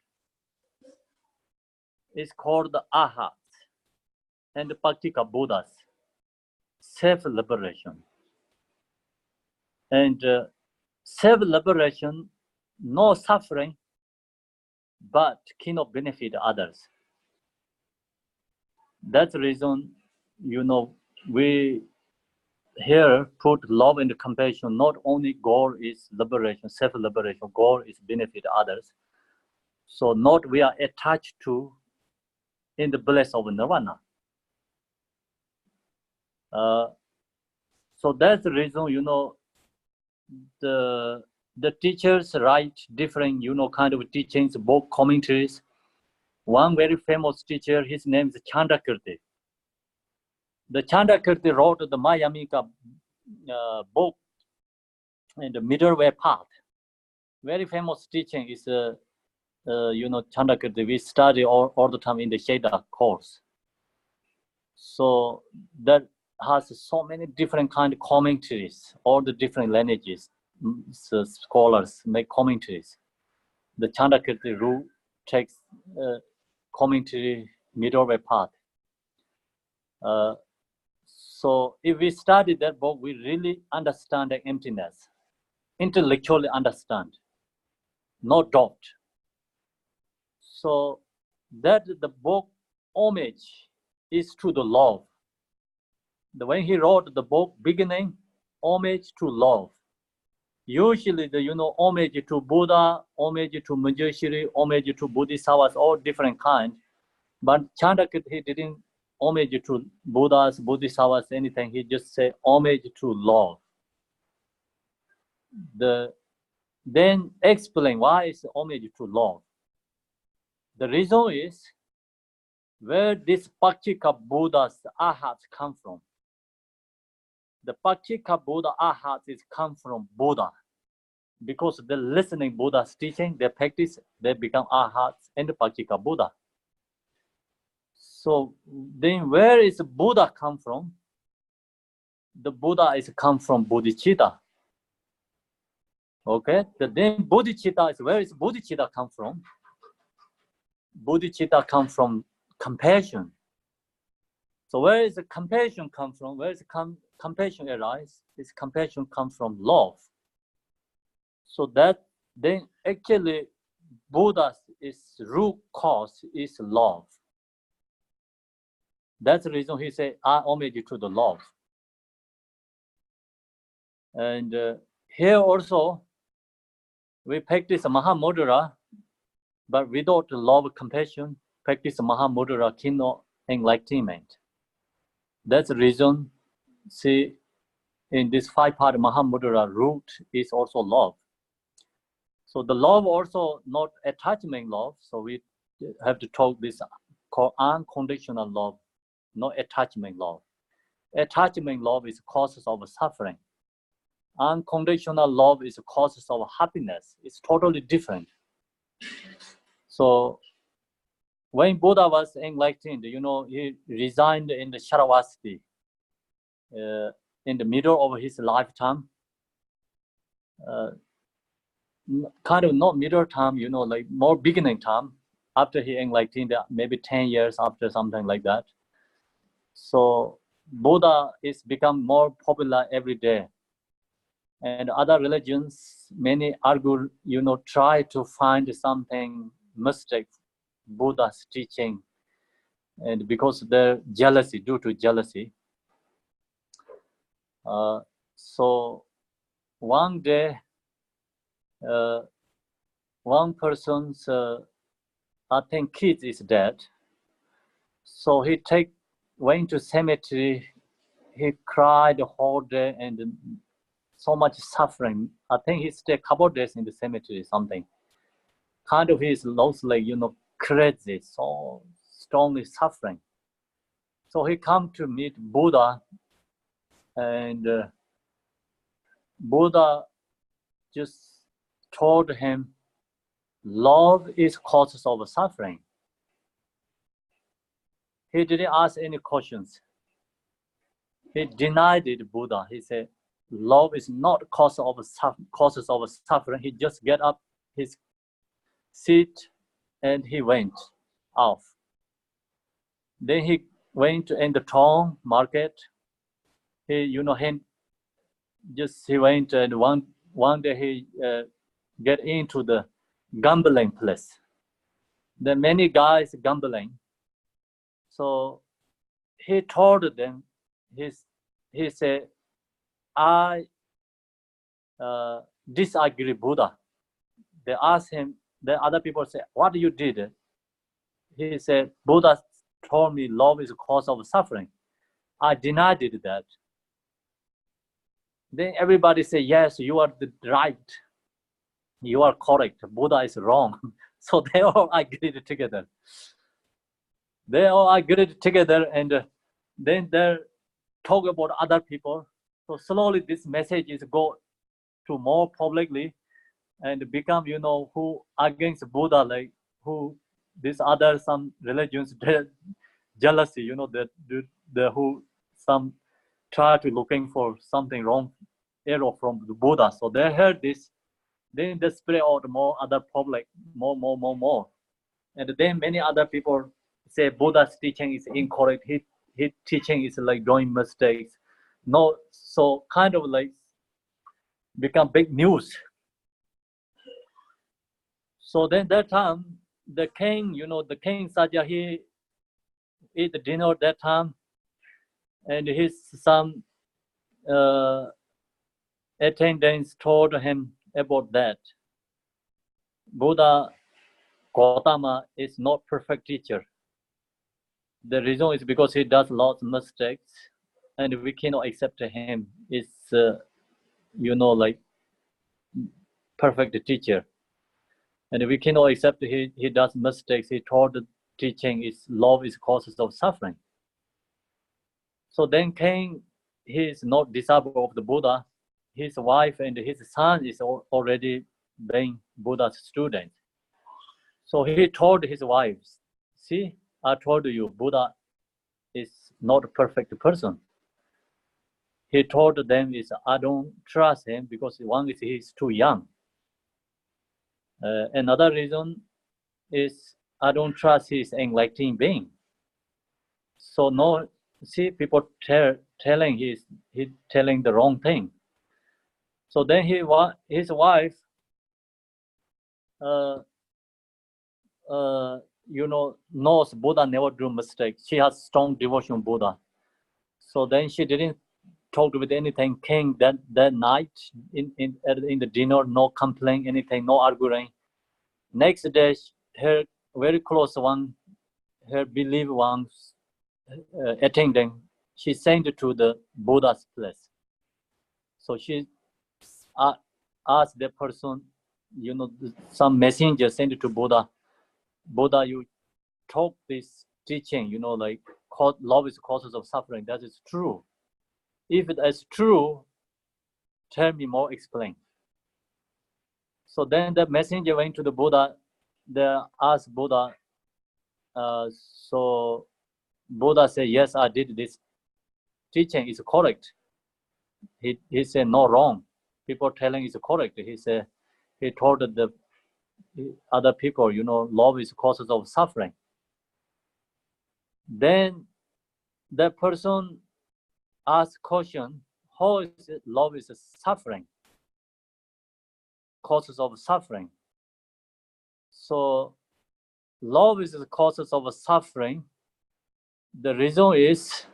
It's called the Ahats and the Praktika Buddhas, self-liberation. And self-liberation, no suffering, but cannot benefit others. That's the reason, you know, we here put love and compassion. Not only goal is liberation, self-liberation, goal is benefit others. So not we are attached to in the bliss of nirvana. So that's the reason, you know, the teachers write different, you know, kind of teachings, book commentaries. One very famous teacher, his name is Chandrakirti. The Chandrakirti wrote the Mayamika book and the middle way path. Very famous teaching is, you know, Chandrakirti. We study all the time in the Sheda course. So that has so many different kind of commentaries, all the different lineages. So scholars make commentaries. The Chandrakirti rule takes commentary middle way path. So if we study that book, we really understand the emptiness, intellectually understand, no doubt. So that the book homage is to the love. When he wrote the book beginning, homage to love. Usually the, you know, homage to Buddha, homage to Manjushri, homage to Bodhisattvas, all different kind. But Chandrakirti, he didn't homage to Buddhas, Bodhisattvas, anything. He just said homage to love. Then explain why is homage to love. The reason is where this Pakchika Buddha's ahats come from. The Pakchika Buddha ahats is come from Buddha. Because they're listening Buddha's teaching, they practice, they become ahats and the Pakchika Buddha. So then where is Buddha come from? The Buddha is come from bodhicitta. Okay, then bodhicitta is, where is bodhicitta come from? Bodhicitta come from compassion. So where is the compassion come from? Where is compassion arise? This compassion comes from love. So that then actually Buddha's is root cause is love. That's the reason he said, I homage to the love. And here also, we practice Mahamudra, but without love, compassion, practice Mahamudra cannot enlightenment. That's the reason, see, in this 5-part Mahamudra root is also love. So the love also not attachment love. So we have to talk this called unconditional love, not attachment love. Attachment love is causes of suffering. Unconditional love is causes of happiness. It's totally different. So when Buddha was enlightened, you know, he resigned in the Sharavasti in the middle of his lifetime. Kind of not middle time, you know, like more beginning time, after he enlightened, maybe 10 years after, something like that. So Buddha is become more popular every day. And other religions, many argue, try to find something mistake Buddha's teaching, and because the jealousy, due to jealousy. So one day, one person's, I think, kid is dead. So he went to cemetery. He cried the whole day and so much suffering. I think he stayed a couple of days in the cemetery, something. Kind of his lost leg, crazy, so strongly suffering. So he come to meet Buddha, and Buddha just told him, love is causes of suffering. He didn't ask any questions. He denied it, Buddha. He said, love is not causes of suffering. He just get up his seat and he went off. Then he went in the town market. He went, and one day he get into the gambling place. There are many guys gambling. So he told them, he said, I disagree, Buddha. They asked him, the other people say, what you did? He said, Buddha told me love is a cause of suffering. I denied that. Then everybody say, yes, you are right. You are correct. Buddha is wrong. So they all agreed together. And then they talk about other people. So slowly this message is go to more publicly and become, who against Buddha, like who these other some religions, jealousy, who some try to looking for something wrong, error from the Buddha. So they heard this, then they spread out more other public, more. And then many other people say Buddha's teaching is incorrect. His teaching is like doing mistakes. No, so kind of like become big news. So then that time, the king, the king Sajja, he eat the dinner that time, and his some attendants told him about that. Buddha Gautama is not perfect teacher. The reason is because he does lots of mistakes, and we cannot accept him. It's like perfect teacher, and we cannot accept he does mistakes. He told the teaching is love is causes of suffering. So then king, he is not disciple of the Buddha. His wife and his son is already being Buddha's student. So he told his wives, see, I told you, Buddha is not a perfect person. He told them, I don't trust him because one is he's too young. Another reason is I don't trust his enlightened being. So no, see, people telling he's telling the wrong thing. So then his wife, knows Buddha never do mistakes. She has strong devotion to Buddha. So then she didn't talk with anything king that night in the dinner, no complaint, anything, no arguing. Next day, her very close one, her believed one, attending, she sent to the Buddha's place. So she asked the person, some messenger sent it to Buddha. Buddha, you talk this teaching, like love is causes of suffering. That is true. If it is true, tell me more, explain. So then the messenger went to the Buddha. They asked Buddha. So Buddha said, yes, I did this teaching is correct. He said, no, wrong. People telling is correct. He said, he told the other people, love is causes of suffering. Then the person asked question, how is it love is suffering? causes of suffering. So love is the causes of suffering. The reason is,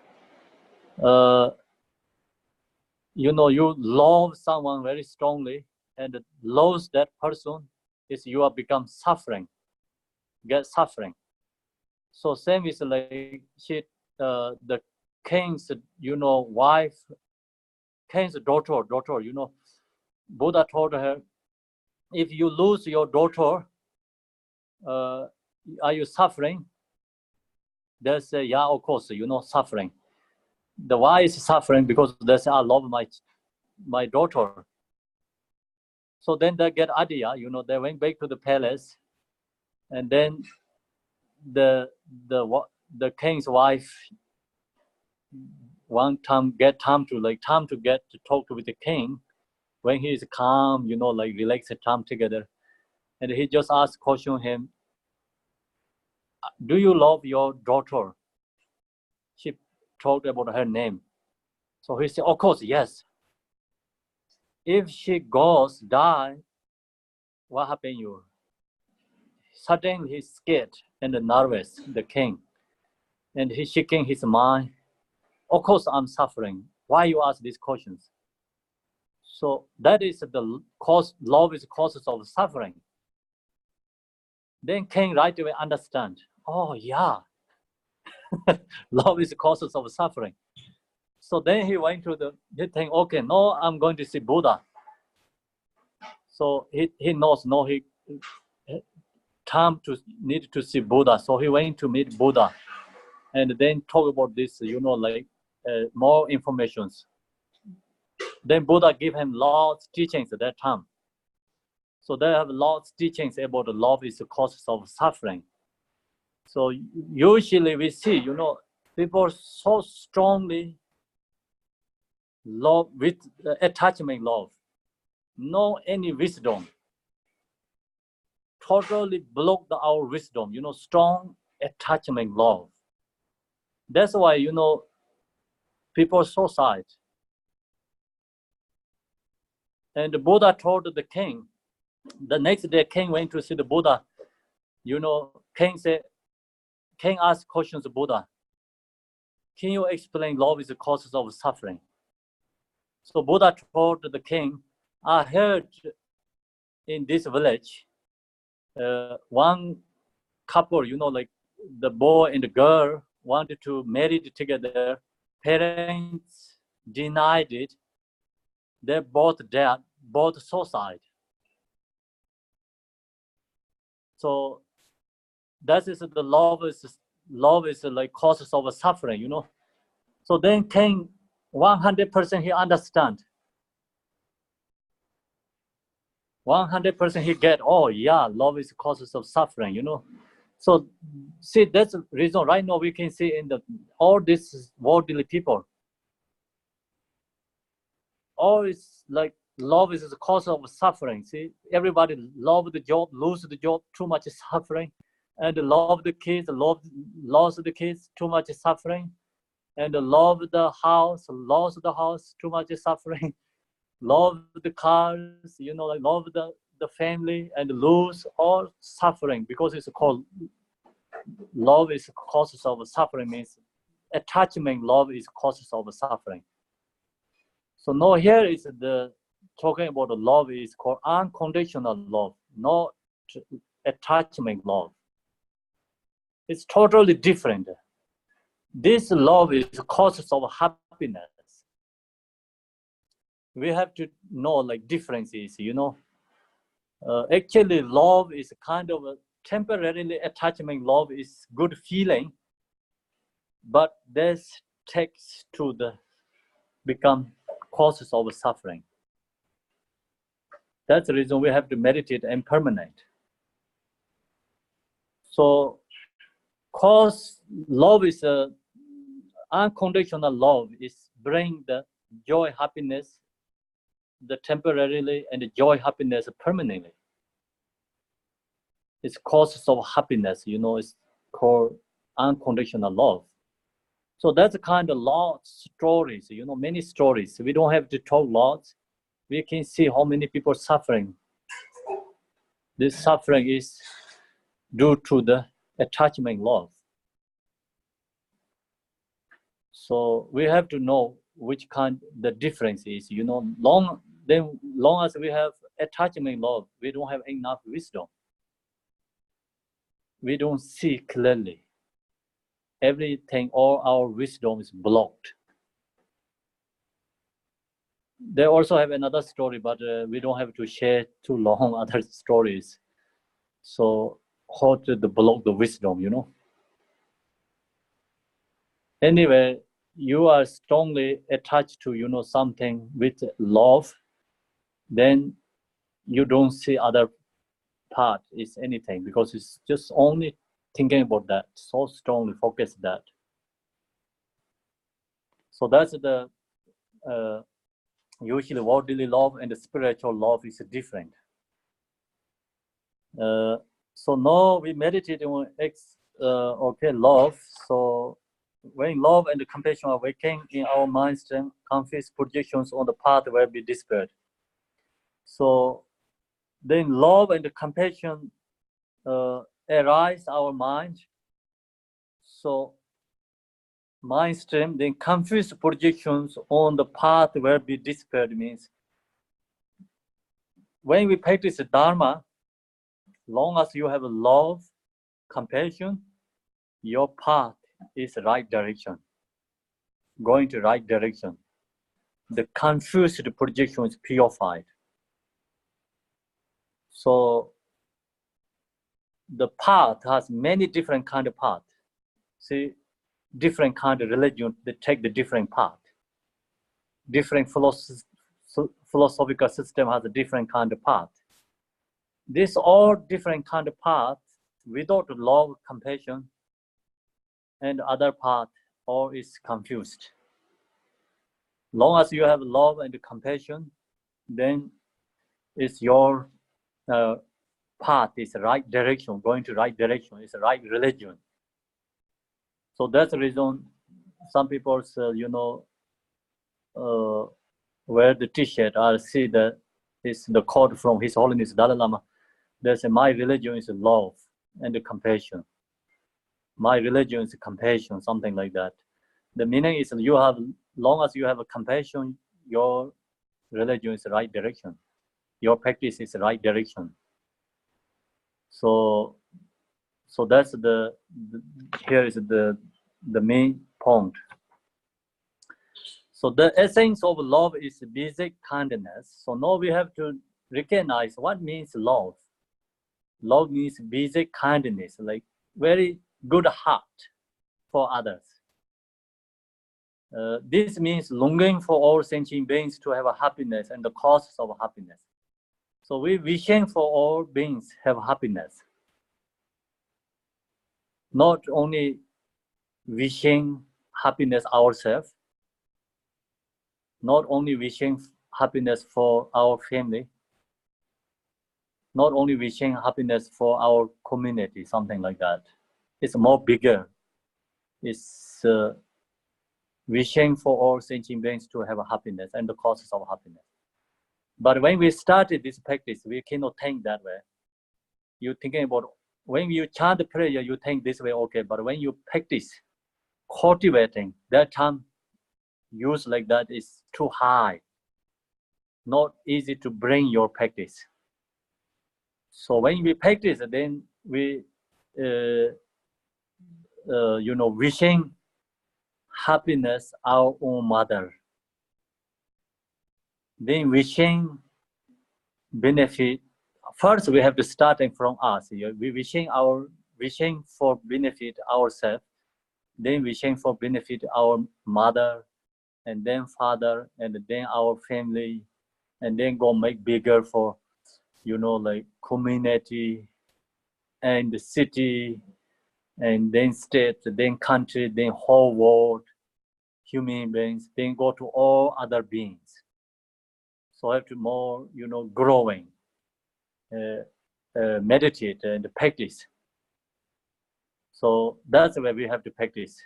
you know, you love someone very strongly, and lose that person is you are become suffering, get suffering. So same is like the king's, you know, wife, king's daughter, you know, Buddha told her, if you lose your daughter, are you suffering? They say, yeah, of course, you know, suffering. The why is suffering because they say, I love my daughter. So then they get idea, you know, they went back to the palace, and then the king's wife one time get time to get to talk with the king when he is calm, you know, like relaxed time together, and he just asked question him, do you love your daughter? She talked about her name. So he said, of course, yes. If she goes, die, what happen you? Suddenly he's scared and nervous, the king. And he's shaking his mind. Of course, I'm suffering. Why you ask these questions? So that is the cause, love is causes of suffering. Then king right away understand, oh yeah, love is causes of suffering. So then he went to he think, okay, no, I'm going to see Buddha. So he knows, no, he time to need to see Buddha. So he went to meet Buddha, and then talk about this, you know, like more informations. Then Buddha give him lots of teachings at that time. So they have lots of teachings about the love is the causes of suffering. So usually we see, you know, people so strongly love with attachment love, no any wisdom, totally block our wisdom, you know, strong attachment love. That's why, you know, people so sad. And the Buddha told the king, the next day king went to see the Buddha, you know, king asked questions to Buddha, can you explain love is the causes of suffering? So Buddha told the king, I heard in this village, one couple, you know, like the boy and the girl wanted to marry together. Parents denied it. They both dead, both suicide. So that is the love is like causes of suffering, you know. So then king 100% he understand. 100% he get, oh yeah, love is causes of suffering, you know. So see, that's the reason right now we can see in all these worldly people, all is like love is the cause of suffering. See, everybody love the job, lose the job, too much suffering, and love the kids, lost the kids, too much suffering, and love the house, lost the house, too much suffering, love the cars, you know, like love the family, and lose all suffering, because it's called love is causes of suffering, means attachment love is causes of suffering. So now here is the talking about the love is called unconditional love, not attachment love. It's totally different. This love is causes of happiness. We have to know like differences, you know. Actually, love is kind of a temporarily attachment love is good feeling, but this takes to the become causes of suffering. That's the reason we have to meditate impermanent. So, cause love is a unconditional love is bring the joy, happiness, the temporarily, and the joy, happiness permanently. It's causes of happiness, you know, it's called unconditional love. So that's the kind of lots stories, you know, many stories. We don't have to talk lots. We can see how many people suffering This suffering is due to the attachment love. So we have to know which kind the difference is. You know, long as we have attachment love, we don't have enough wisdom. We don't see clearly. Everything, all our wisdom is blocked. They also have another story, but we don't have to share too long other stories. So how to block the wisdom, you know? Anyway, you are strongly attached to, you know, something with love, then you don't see other part is anything, because it's just only thinking about that, so strongly focused that. So that's the usually worldly love and the spiritual love is different. So now we meditate on love. So when love and compassion awaken in our minds, then confused projections on the path will be dispelled. So then love and compassion arise our mind. So mind stream, then confused projections on the path will be dispelled. Means when we practice Dharma, long as you have love, compassion, your path is right direction, going to right direction. The confused projection is purified. So the path has many different kind of path. See, different kind of religion, they take the different path. Different philosophical system has a different kind of path. This all different kind of path without love, compassion, and other path, all is confused. Long as you have love and compassion, then it's your path is right direction, going to right direction, it's a right religion. So that's the reason some people say, you know, wear the t-shirt, I see that it's the quote from His Holiness Dalai Lama. They say, my religion is love and compassion. My religion is compassion, something like that. The meaning is you have, long as you have a compassion, your religion is the right direction. Your practice is the right direction. So that's here is the main point. So the essence of love is basic kindness. So now we have to recognize what means love. Love means basic kindness, like very good heart for others. This means longing for all sentient beings to have a happiness and the causes of happiness. So we wishing for all beings have happiness. Not only wishing happiness ourselves, not only wishing happiness for our family, not only wishing happiness for our community, something like that. It's more bigger. It's wishing for all sentient beings to have a happiness and the causes of happiness. But when we started this practice, we cannot think that way. You're thinking about, when you chant the prayer, you think this way, okay. But when you practice, cultivating, that time use like that is too high. Not easy to bring your practice. So when we practice, then we, wishing happiness our own mother. Then wishing benefit. First, we have to starting from us. We wishing for benefit ourselves. Then wishing for benefit our mother, and then father, and then our family, and then go make bigger for, like community and the city, and then state, then country, then whole world, human beings, then go to all other beings. So I have to more, growing, meditate and practice. So that's where we have to practice.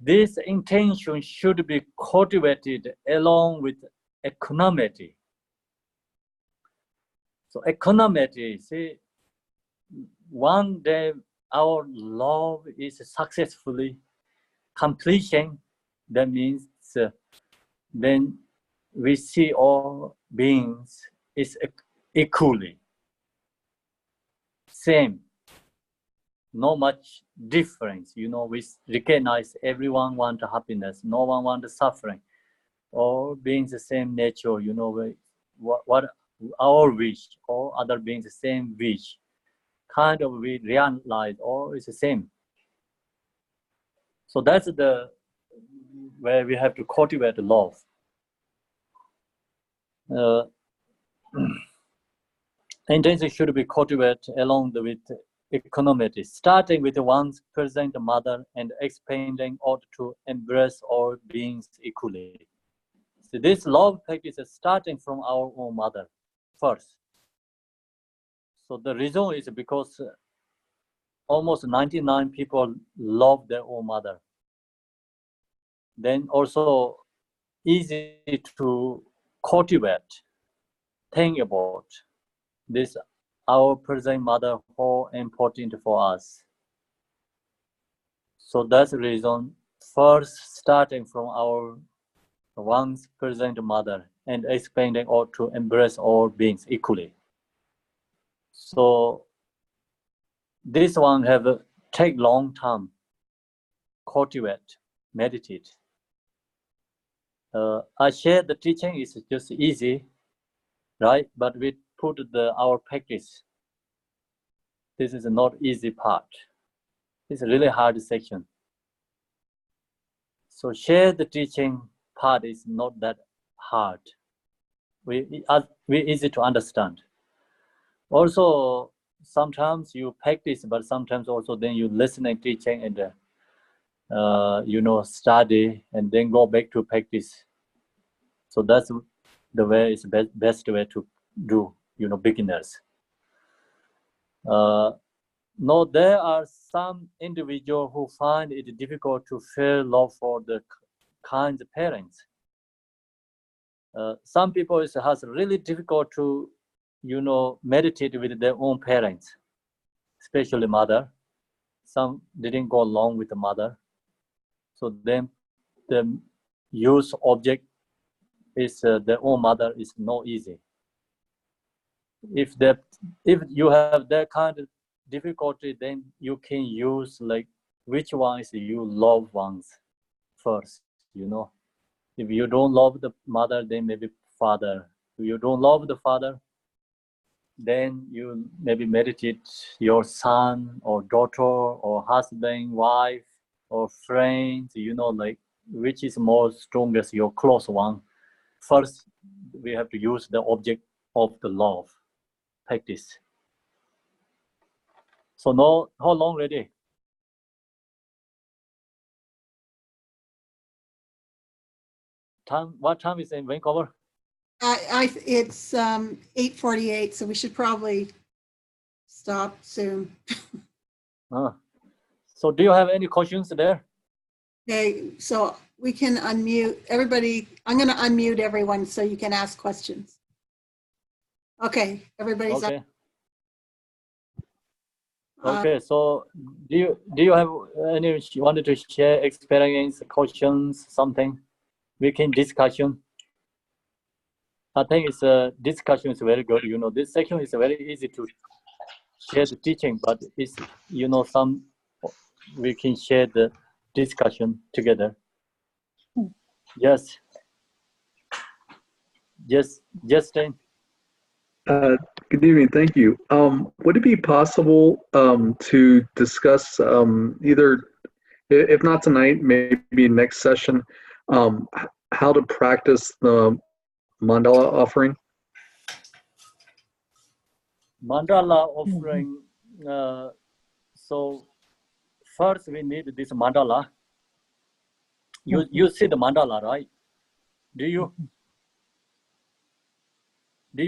This intention should be cultivated along with equanimity. So equanimity, see, one day our love is successfully completion. That means then we see all beings is equally same, no much difference. You know, we recognize everyone wants happiness, no one wants suffering. All beings the same nature, you know, what our wish, all other beings the same wish. Kind of we realize all is the same. So that's the where we have to cultivate love. Intention should be cultivated along with equanimity, starting with one's present mother and expanding out to embrace all beings equally. So this love practice is starting from our own mother first. So the reason is because almost 99 people love their own mother. Then also easy to cultivate, think about this, our present mother, how important for us. So that's the reason, first starting from our once present mother and expanding out to embrace all beings equally. So this one have take long time, cultivate, meditate. I share the teaching is just easy, right? But we put our practice. This is not easy part. It's a really hard section. So share the teaching part is not that hard. We easy to understand. Also, sometimes you practice, but sometimes also then you listen and teaching and you know, study and then go back to practice. So that's the way is best way to do, you know, beginners. No, there are some individuals who find it difficult to feel love for the kind parents. Some people has really difficult to, you know, meditate with their own parents, especially mother. Some didn't go along with the mother. So then the use object is their own mother is not easy. If you have that kind of difficulty, then you can use like which ones you love ones first, you know. If you don't love the mother, then maybe father. If you don't love the father, then you maybe meditate your son or daughter or husband, wife or friends, you know, like which is more strongest, your close one. First, we have to use the object of the love practice. So now, how long already? Time, what time is in Vancouver? It's 8:48, so we should probably stop soon. So do you have any questions there? Okay, so we can unmute everybody. I'm going to unmute everyone so you can ask questions. Okay, everybody's Okay. up. Okay, so do you have any wanted to share experience, questions, something? We can discussion. I think it's a discussion is very good. You know, this section is very easy to share the teaching, but it's, you know, some we can share the discussion together. Yes. Jigten. Good evening. Thank you. Would it be possible to discuss either, if not tonight, maybe next session, how to practice the mandala offering? Mandala offering. So first we need this mandala. You see the mandala, right? Do you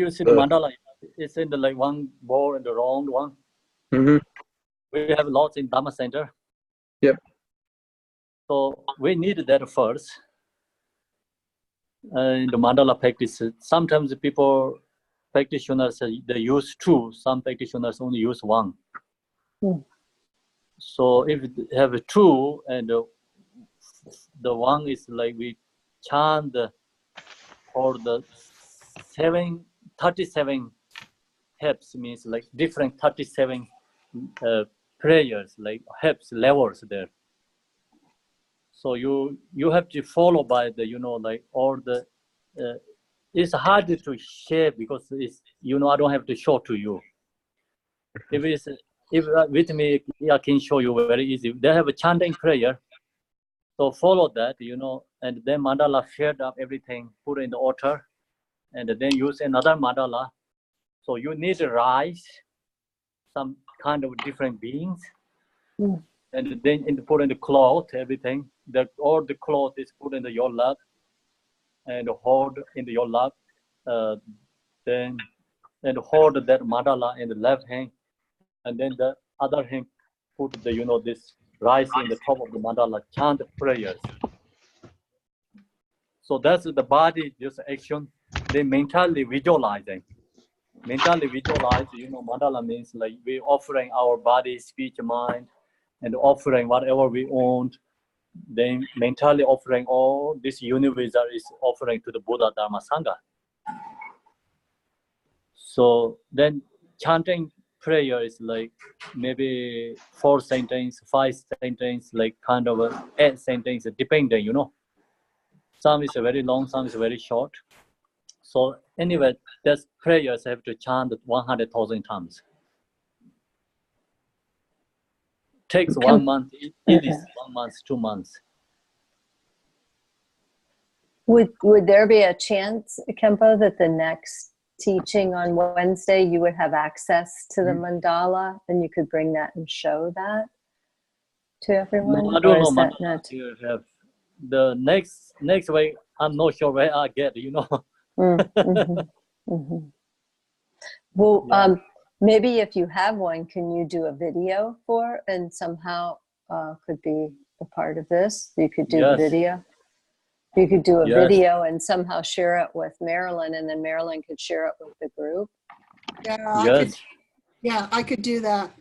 see the mandala? It's in the like one ball and the round one. Mm-hmm. We have lots in Dhamma Center. Yep. So we need that first. In the mandala practice, sometimes people practitioners, they use 2. Some practitioners only use 1. So if you have 2 and the 1 is like we chant for the 37 steps, means like different 37 prayers, like steps, levels there. So you have to follow by the, like all the, it's hard to share because it's, I don't have to show to you. If with me, I can show you very easy. They have a chanting prayer. So follow that, and then mandala shared up everything, put in the altar, and then use another mandala. So you need to rise some kind of different beings, and then put in the cloth, everything. All the cloth is put in your lap, and hold in your lap. Then hold that mandala in the left hand, and then the other hand put the this rice in the top of the mandala, chant prayers. So that's the body, just action. They mentally visualizing. Mentally visualize, mandala means like we offering our body, speech, mind, and offering whatever we own. Then mentally offering all this universe is offering to the Buddha, Dharma, Sangha. So then chanting prayer is like maybe 4 sentences, 5 sentences, like kind of 8 sentences, depending, Some is very long, some is very short. So anyway, those prayers have to chant 100,000 times. Takes 1 month, it is 1 month, 2 months. Would there be a chance, Khenpo, that the next teaching on Wednesday you would have access to the mandala and you could bring that and show that to everyone? No, I don't know. That Mandala not? you have the next week. I'm not sure where I get. Well, maybe if you have one, can you do a video for and somehow could be a part of this? You could do a video. You could do a video and somehow share it with Marilyn, and then Marilyn could share it with the group. I could do that.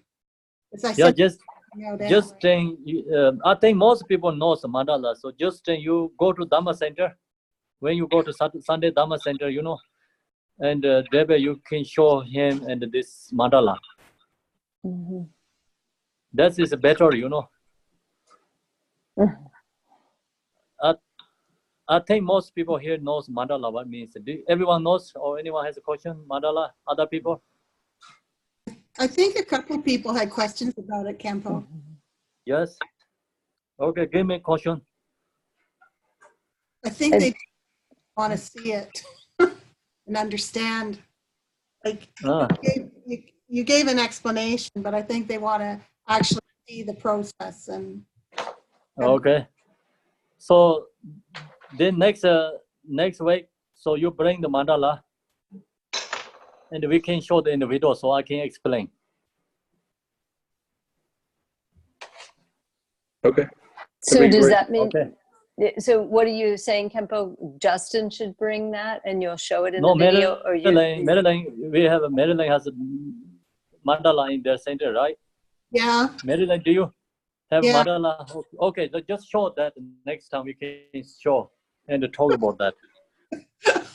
As I Yeah, said, just think. I think most people know mandala. So just you go to Dhamma Center. When you go to Sunday Dhamma Center, and there you can show him and this mandala. That is better, I think most people here knows mandala, what means. Everyone knows, or anyone has a question, mandala, other people? I think a couple people had questions about it, Khenpo. Yes. Okay, give me a question. I think they want to see it and understand. Like you gave an explanation, but I think they want to actually see the process. And okay. So then next week, so you bring the mandala, and we can show the individual, so I can explain. Okay. So does great. that mean? Okay. So what are you saying, Khenpo? Justin should bring that, and you'll show it in the video, or you? Marilyn, we have Marilyn has a mandala in their center, right? Yeah. Marilyn, do you have Yeah. mandala? Okay, so just show that next time we can show and talk about that.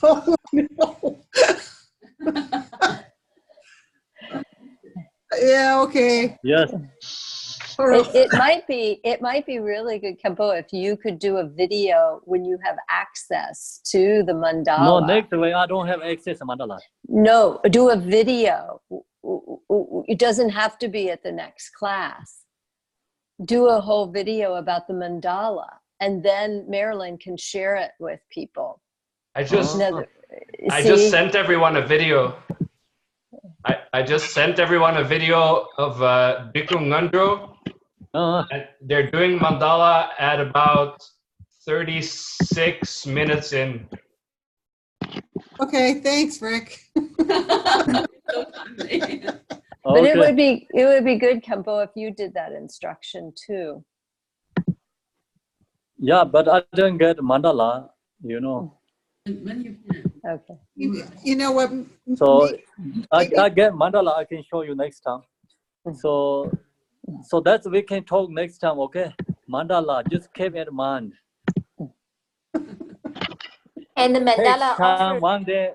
Oh, no. Yeah, okay. Yes. It might be really good, Khenpo, if you could do a video when you have access to the mandala. No, next week I don't have access to mandala. No, do a video. It doesn't have to be at the next class. Do a whole video about the mandala, and then Marilyn can share it with people. I just sent everyone a video. I just sent everyone a video of Bhikkhu Ngandro. And they're doing mandala at about 36 minutes in. Okay, thanks, Rick. But it would be good, Khenpo, if you did that instruction too. Yeah, but I didn't get mandala, When you can. Okay. You know what? So I get mandala. I can show you next time. So that's we can talk next time. Okay, mandala. Just keep in mind. And the mandala Next time, offer. one day,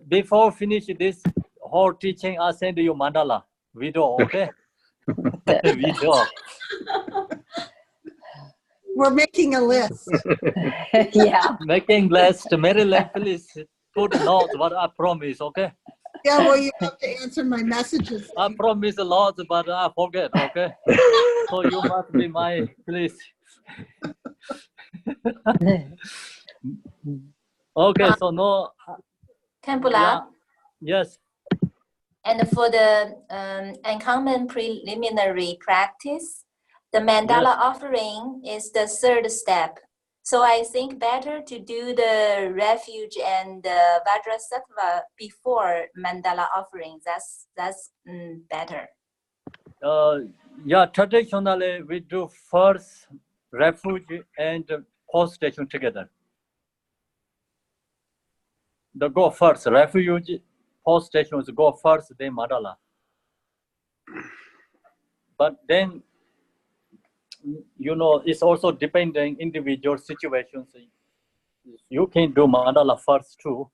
before finish this whole teaching, I'll send you mandala video. Okay. Video. We're making a list. Yeah. Making list. Maryland, please put note what I promise. Okay. Yeah, well, you have to answer my messages. I promise a lot, but I forget. Okay. So you must be my please. Okay. So no. Khenpo. Yeah. Yes. And for the uncommon preliminary practice, the mandala offering is the third step. So I think better to do the refuge and the Vajrasattva before mandala offering. That's better. Yeah, traditionally we do first refuge and post station together. The go first refuge, post stations go first, then mandala. But then, you know, it's also depending individual situations. You can do mandala first too.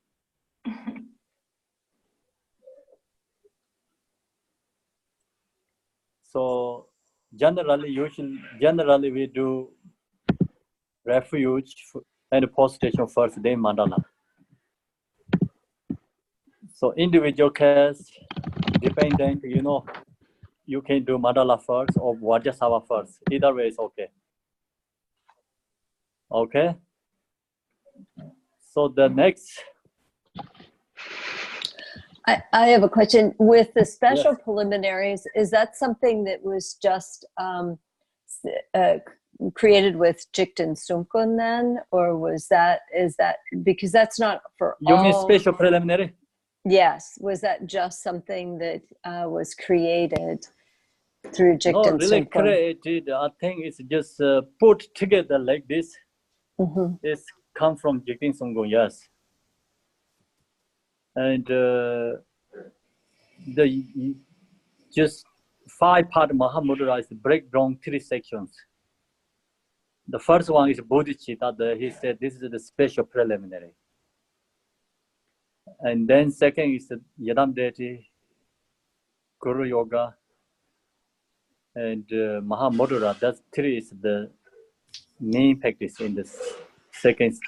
So generally we do refuge and post station first, then mandala. So individual case, dependent, you know, you can do mandala first or Vajrasattva first. Either way is okay. Okay. So the next. I have a question. With the special preliminaries, is that something that was just created with Jigten Sumgons then? Or is that, because that's not for all. You mean special preliminary? Yes. Was that just something that was created through Jigten No, really Sumgons? created. I think it's just put together like this. Mm-hmm. It's come from Jigten Sumgons, yes. And the just 5-part Mahamudra is break down 3 sections. The first one is bodhicitta. He said this is the special preliminary. And then second is the Yadam Deity, Guru Yoga, and Mahamudra. That's 3 is the main practice in the second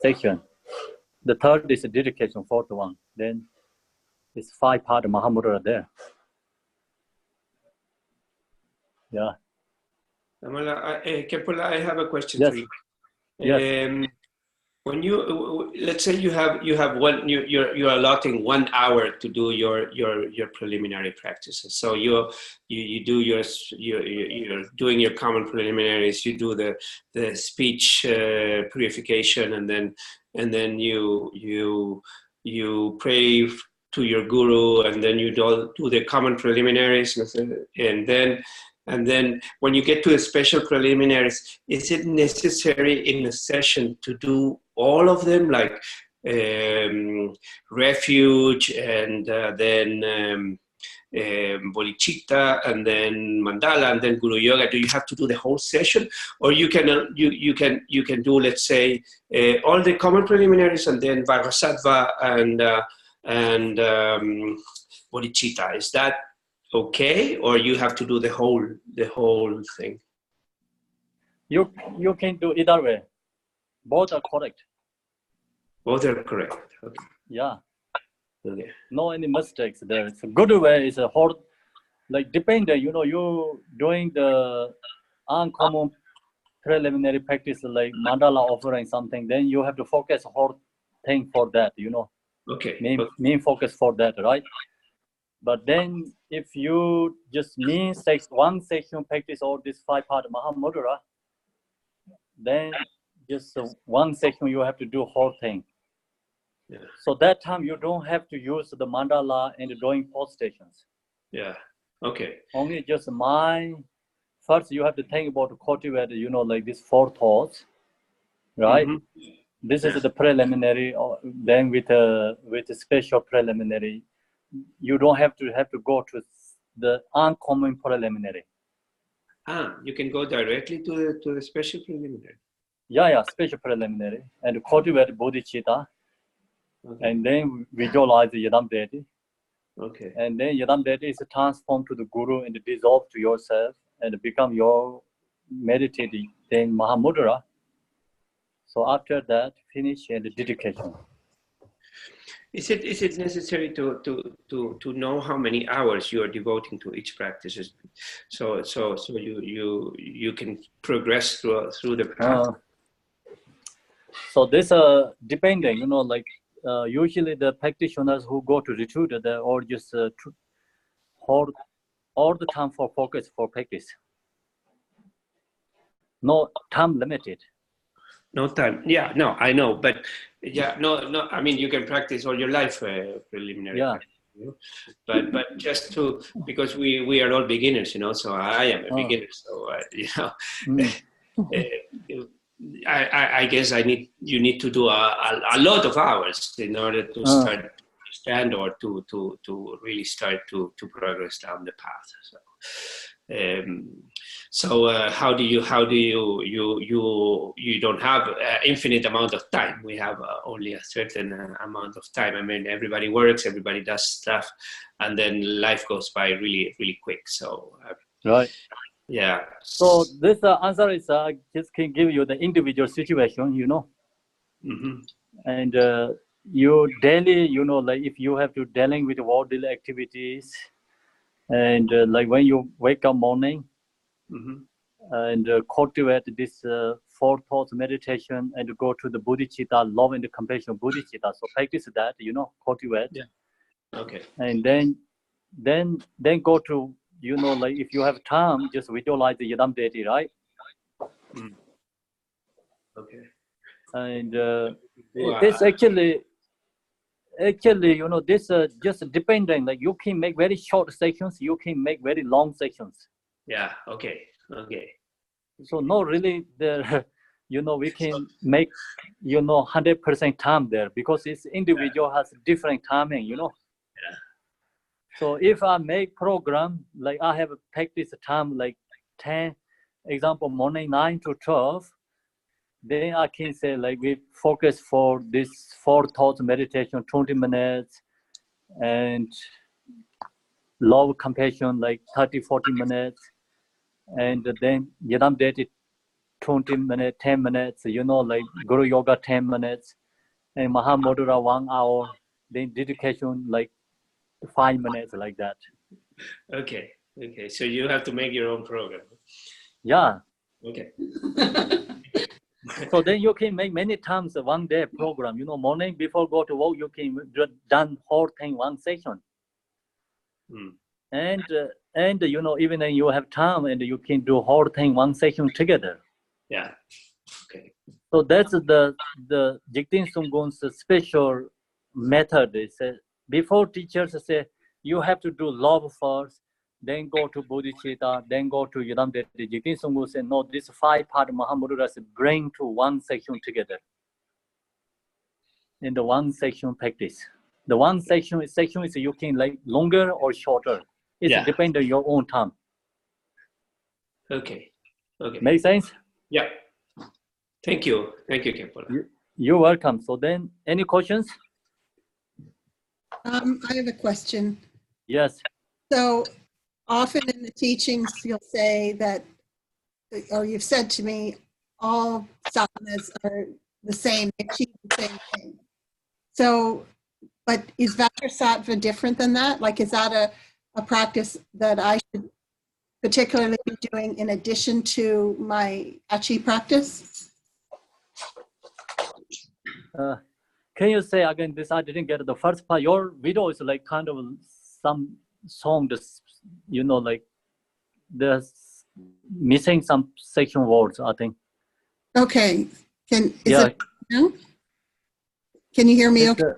section. The third is the dedication, 4th one. Then it's 5-part Mahamudra there. Yeah. Khenpo, I have a question Yes. for you. Yes. When you, let's say you have one, you're allotting 1 hour to do your preliminary practices. So you do you're doing your common preliminaries. You do the speech purification, and then you pray to your guru, and then you do the common preliminaries, and then when you get to the special preliminaries, is it necessary in a session to do all of them, like refuge, and then bodhicitta, and then mandala, and then guru yoga? Do you have to do the whole session, or you can do, let's say, all the common preliminaries and then Vajrasattva and bodhicitta? Is that okay, or you have to do the whole thing? You can do either way. Both are correct. Both are correct. Okay. Yeah. Okay. No any mistakes there. It's a good way. It's a whole, like depending. You know, you doing the uncommon preliminary practice like mandala offering something. Then you have to focus whole thing for that. You know. Okay. Main focus for that, right? But then if you just one section practice all this 5-part Mahamudra, then just one section you have to do whole thing. Yeah. So that time you don't have to use the mandala and doing post stations. Yeah. Okay. Only just mind. First you have to think about cultivate, you know, like these 4 thoughts, right? Mm-hmm. This is the preliminary. Then with a special preliminary, you don't have to go to the uncommon preliminary. You can go directly to the special preliminary. Yeah, special preliminary, and cultivate bodhicitta, Okay. and then visualize the Yadam deity. Okay. And then Yadam deity is transformed to the Guru and dissolve to yourself and become your meditating. Then Mahamudra. So after that, finish and dedication. Is it necessary to know how many hours you are devoting to each practice? So you can progress through the path. So this depending, like usually the practitioners who go to retreat, they all just hold all the time for focus for practice. No time limited. No time. Yeah, no, I know, but yeah, no. I mean, you can practice all your life preliminary. Yeah. Practice, but just because we are all beginners, So I am a beginner, so I guess you need to do a lot of hours in order to start to understand or to really start to progress down the path. So how do you don't have infinite amount of time. We have only a certain amount of time. I mean, everybody works, everybody does stuff, and then life goes by really, really quick. So right. Yeah. So this answer is just can give you the individual situation, Mm-hmm. And you daily, like if you have to dealing with worldly activities, and like when you wake up morning, mm-hmm. and cultivate this four thoughts meditation and go to the bodhicitta, love and compassion bodhicitta. So practice that, cultivate. Yeah. Okay. And then go to, like if you have time, just visualize the Yadam deity, right? Mm. Okay. And this actually, this just depending, like you can make very short sections, you can make very long sections. Yeah. Okay. So no, really, there, we can make, 100% time there because each individual has different timing, Yeah. So if I make program, like I have a practice time like 10, example, morning 9 to 12, then I can say like we focus for this 4 thoughts meditation, 20 minutes, and love compassion like 30, 40 minutes. And then Yadam deity 20 minutes, 10 minutes, like Guru Yoga 10 minutes, and Mahamudra 1 hour, then dedication like 5 minutes, like that. Okay. So you have to make your own program. Yeah. Okay. So then you can make many times one day program. Morning before go to work, you can done whole thing one session. Mm. And even when you have time and you can do whole thing one session together. Yeah. Okay. So that's the Jigten Sumgons special method. They say before teachers say you have to do love first, then go to bodhicitta, then go to Yadam deity. Jigten Sumgons say no, this 5-part Mahamudra bring to one section together. In the one section practice. The one section is you can like longer or shorter. It depends on your own time. Okay. Make sense? Yeah. Thank you, Khenpo. You're welcome. So then, any questions? I have a question. Yes. So often in the teachings, you'll say that, or you've said to me, all sadhanas are the same, they achieve the same thing. So, but is Vajrasattva different than that? Like, is that a practice that I should particularly be doing in addition to my Achi practice? Can you say again this? I didn't get the first part. Your video is like kind of some song, like there's missing some section words, I think. Okay. Can you hear me okay?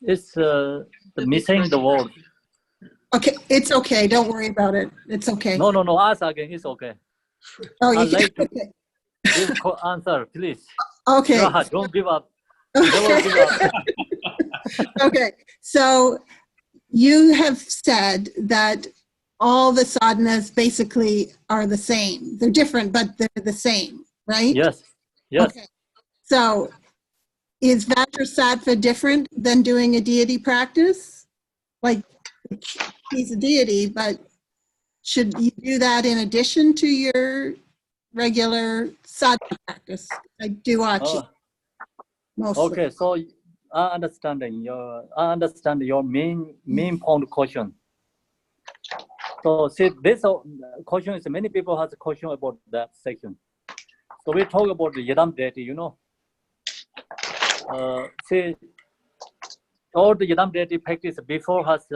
It's missing the word. Okay, it's okay. Don't worry about it. It's okay. No. Ask again. It's okay. Oh, I'd like to okay. give answer, please. Okay. Don't give up. Never give up. Okay. So you have said that all the sadhanas basically are the same. They're different, but they're the same, right? Yes. Yes. Okay. So is Vajrasattva different than doing a deity practice? Like, he's a deity, but should you do that in addition to your regular sadhana practice? Like duachi, mostly. Okay, so I understand your main point question. So see, this question is many people has a question about that section. So we talk about the Yidam deity, you know. See, all the Yidam deity practice before has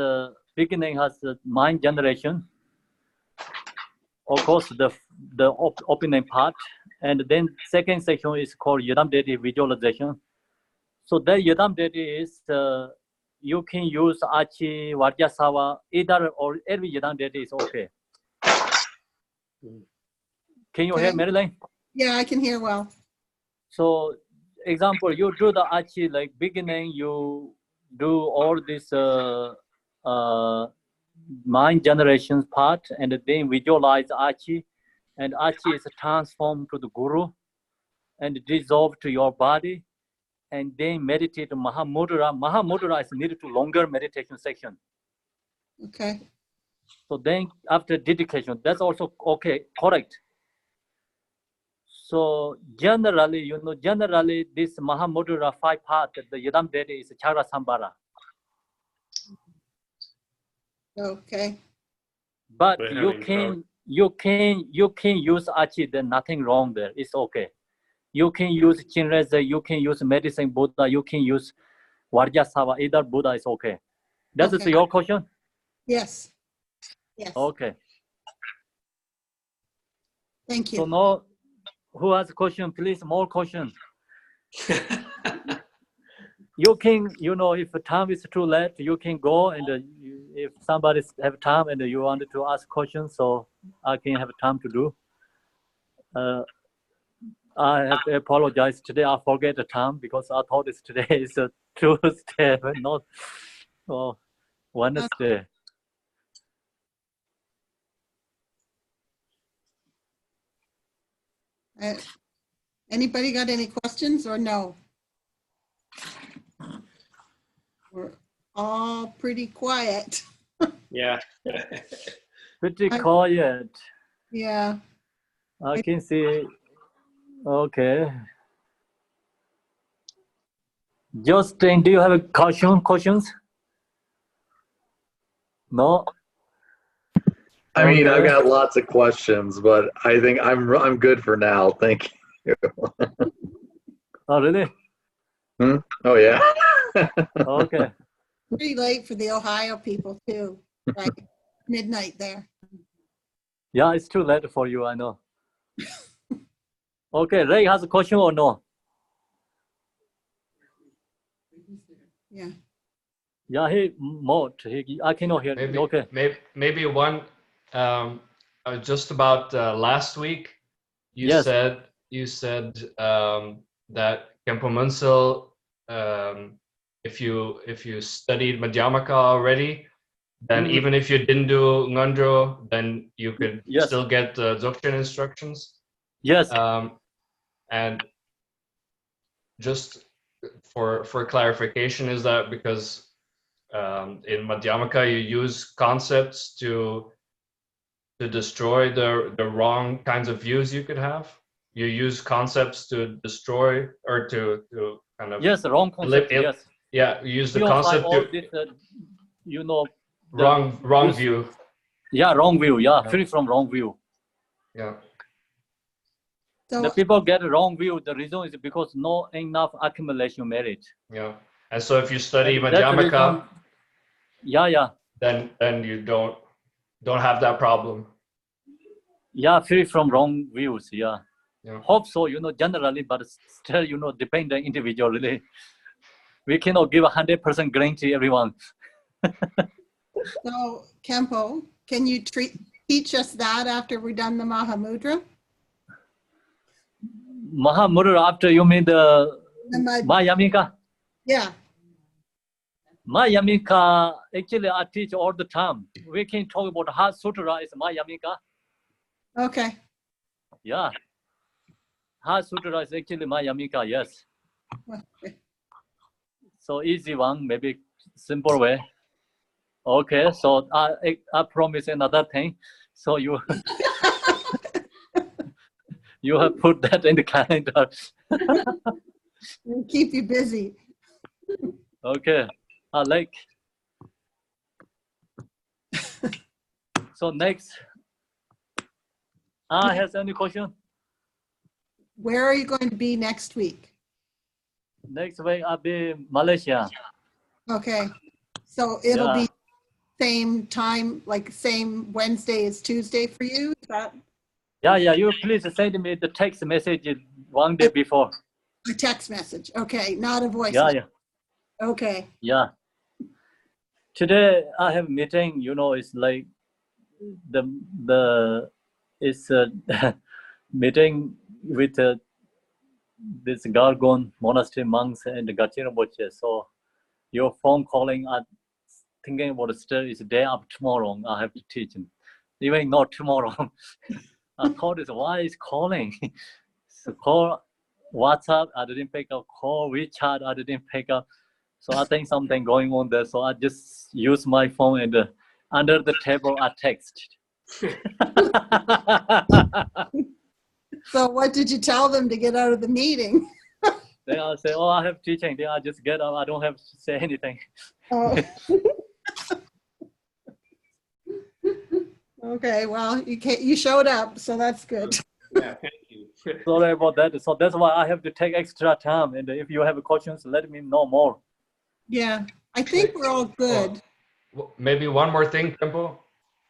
beginning has mind generation. Of course, the opening part, and then second section is called Yidam deity visualization. So that Yidam deity is you can use Achi, Vajrasattva, either or every Yidam deity is okay. Can you hear Marilyn? Yeah, I can hear well. So, example, you do the Achi like beginning, you do all this mind generation part, and then visualize Achi, and Achi is transformed to the Guru, and dissolve to your body, and then meditate Mahamudra. Mahamudra is needed to longer meditation section. Okay. So then after dedication, that's also okay, correct. So generally, you know, generally this Mahamudra 5 part, the Yidam deity is Chakra Sambhara. Okay. But you can use Achi, there's nothing wrong there. It's okay. You can use Chinreza, you can use Medicine Buddha, you can use Vajrasattva, either Buddha is okay. That's Okay. your question? Yes. Yes. Okay. Thank you. So now, who has a question? Please, more questions. You can, you know, if the time is too late, you can go, and if somebody have time and you wanted to ask questions, so I can have time to do. I have to apologize today. I forget the time because I thought it's today is a Tuesday, but not Wednesday. Anybody got any questions or no? We're all pretty quiet. Yeah. Pretty quiet. Yeah. I can see. Okay. Justin, do you have a questions? No. I mean, I've got lots of questions, but I think I'm good for now. Thank you. Oh, really? Oh, yeah. Okay. Pretty late for the Ohio people too, right? Midnight there. Yeah, it's too late for you, I know. Okay, Ray has a question or no? Yeah. Yeah, I cannot hear. Maybe, okay. Maybe one. Just about last week, you said that Khenpo Munsel, if you studied Madhyamaka already, then even if you didn't do Ngondro, then you could still get Dzogchen instructions. Yes. And just for clarification, is that because in Madhyamaka you use concepts to destroy the wrong kinds of views you could have? You use concepts to destroy or to kind of the wrong concept. Yes. Yeah, you use the concept to this, you know, wrong view. Yeah, wrong view. Yeah, free from wrong view. Yeah. So, the people get a wrong view. The reason is because not enough accumulation merit. Yeah, and so if you study Madhyamaka, then you don't have that problem. Yeah, free from wrong views. Yeah. Hope so. You know, generally, but still, you know, depend on individually. We cannot give 100% guarantee everyone. So, Khenpo, can you teach us that after we're done the Mahamudra? Mahamudra, after you mean the Mayamika? Yeah. Mayamika, actually I teach all the time. We can talk about Heart Sutra is Mayamika. Okay. Yeah. Heart Sutra is actually Mayamika, yes. Okay. So easy one, maybe simple way. Okay, so I promise another thing. So you you have put that in the calendar. We'll keep you busy. Okay, I like. So next, has any question? Where are you going to be next week? Next week I'll be Malaysia. Okay, so it'll be same time, like same Wednesday as Tuesday for you? Is that? Yeah, you please send me the text message one day before. A text message, okay, not a voice message. Yeah. Okay. Yeah. Today I have meeting, it's like it's a meeting with this Gargon monastery monks and the Rinpoche. So your phone calling, I'm thinking about it still is the day after tomorrow. I have to teach him. Even not tomorrow. I called this, why is calling? So call WhatsApp, I didn't pick up. Call WeChat, I didn't pick up. So I think something going on there. So I just use my phone and under the table I text. So what did you tell them to get out of the meeting? Then I'll say, oh, I have teaching. Then I just get up. I don't have to say anything. Oh. Okay, well, you showed up, so that's good. Yeah, thank you. Sorry about that. So that's why I have to take extra time. And if you have questions, let me know more. Yeah, I think we're all good. Maybe one more thing, Khenpo.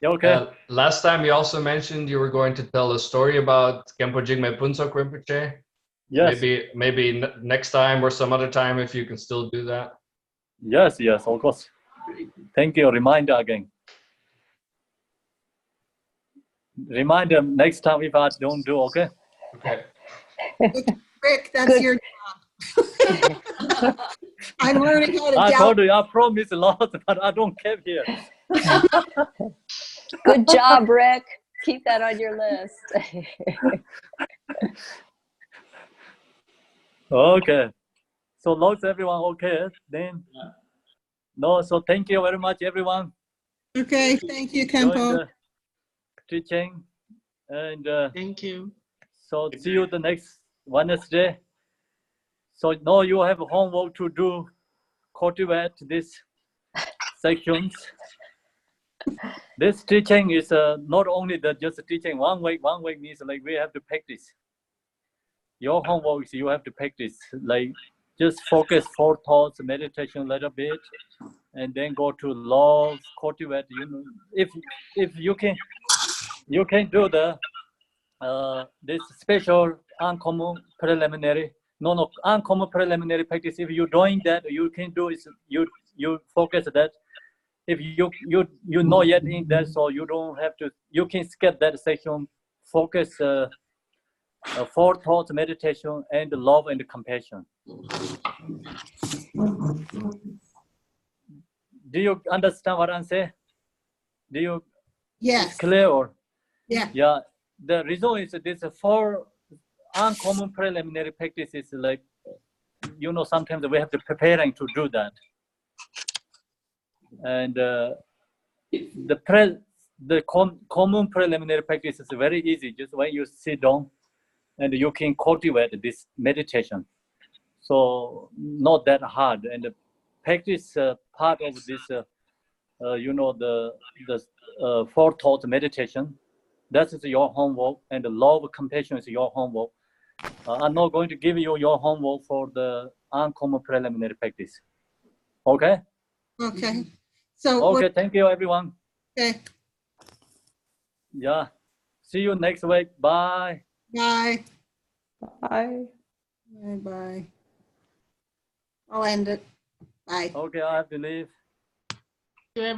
Yeah, okay. Last time you also mentioned you were going to tell a story about Khenpo Jigme Punsok Rinpoche. Yes. Maybe next time or some other time if you can still do that. Yes, of course. Thank you. Reminder again. Reminder next time if I don't do, okay? Okay. Rick, that's your job. I'm learning how to I told you, I promise a lot, but I don't care here. Good job, Rick. Keep that on your list. Okay. So long as everyone okay, then. No, so thank you very much, everyone. Okay, thank you, Enjoy Khenpo. the teaching. And Thank you. so see you the next Wednesday. So now you have homework to do, cultivate these sections. This teaching is not only just teaching one week means like we have to practice. Your homework is you have to practice, like just focus 4 thoughts, meditation a little bit, and then go to love, cultivate. If you can do the this special uncommon preliminary. No, uncommon preliminary practice. If you're doing that, you can do is you focus that. If you know yet in that, so you don't have to. You can skip that section. Focus 4 thoughts, meditation, and love and compassion. Do you understand what I'm saying? Do you? Yes. It's clear or? Yeah. Yeah. The reason is this 4 uncommon preliminary practices, like sometimes we have to preparing to do that, and common preliminary practice is very easy. Just when you sit down, and you can cultivate this meditation. So not that hard, and the practice part of this, the 4 thoughts meditation. That is your homework, and the love compassion is your homework. I'm not going to give you your homework for the uncommon preliminary practice. Okay? Okay. So okay, thank you, everyone. Okay. Yeah. See you next week. Bye. Bye. Bye. Bye. I'll end it. Bye. Okay, I have to leave.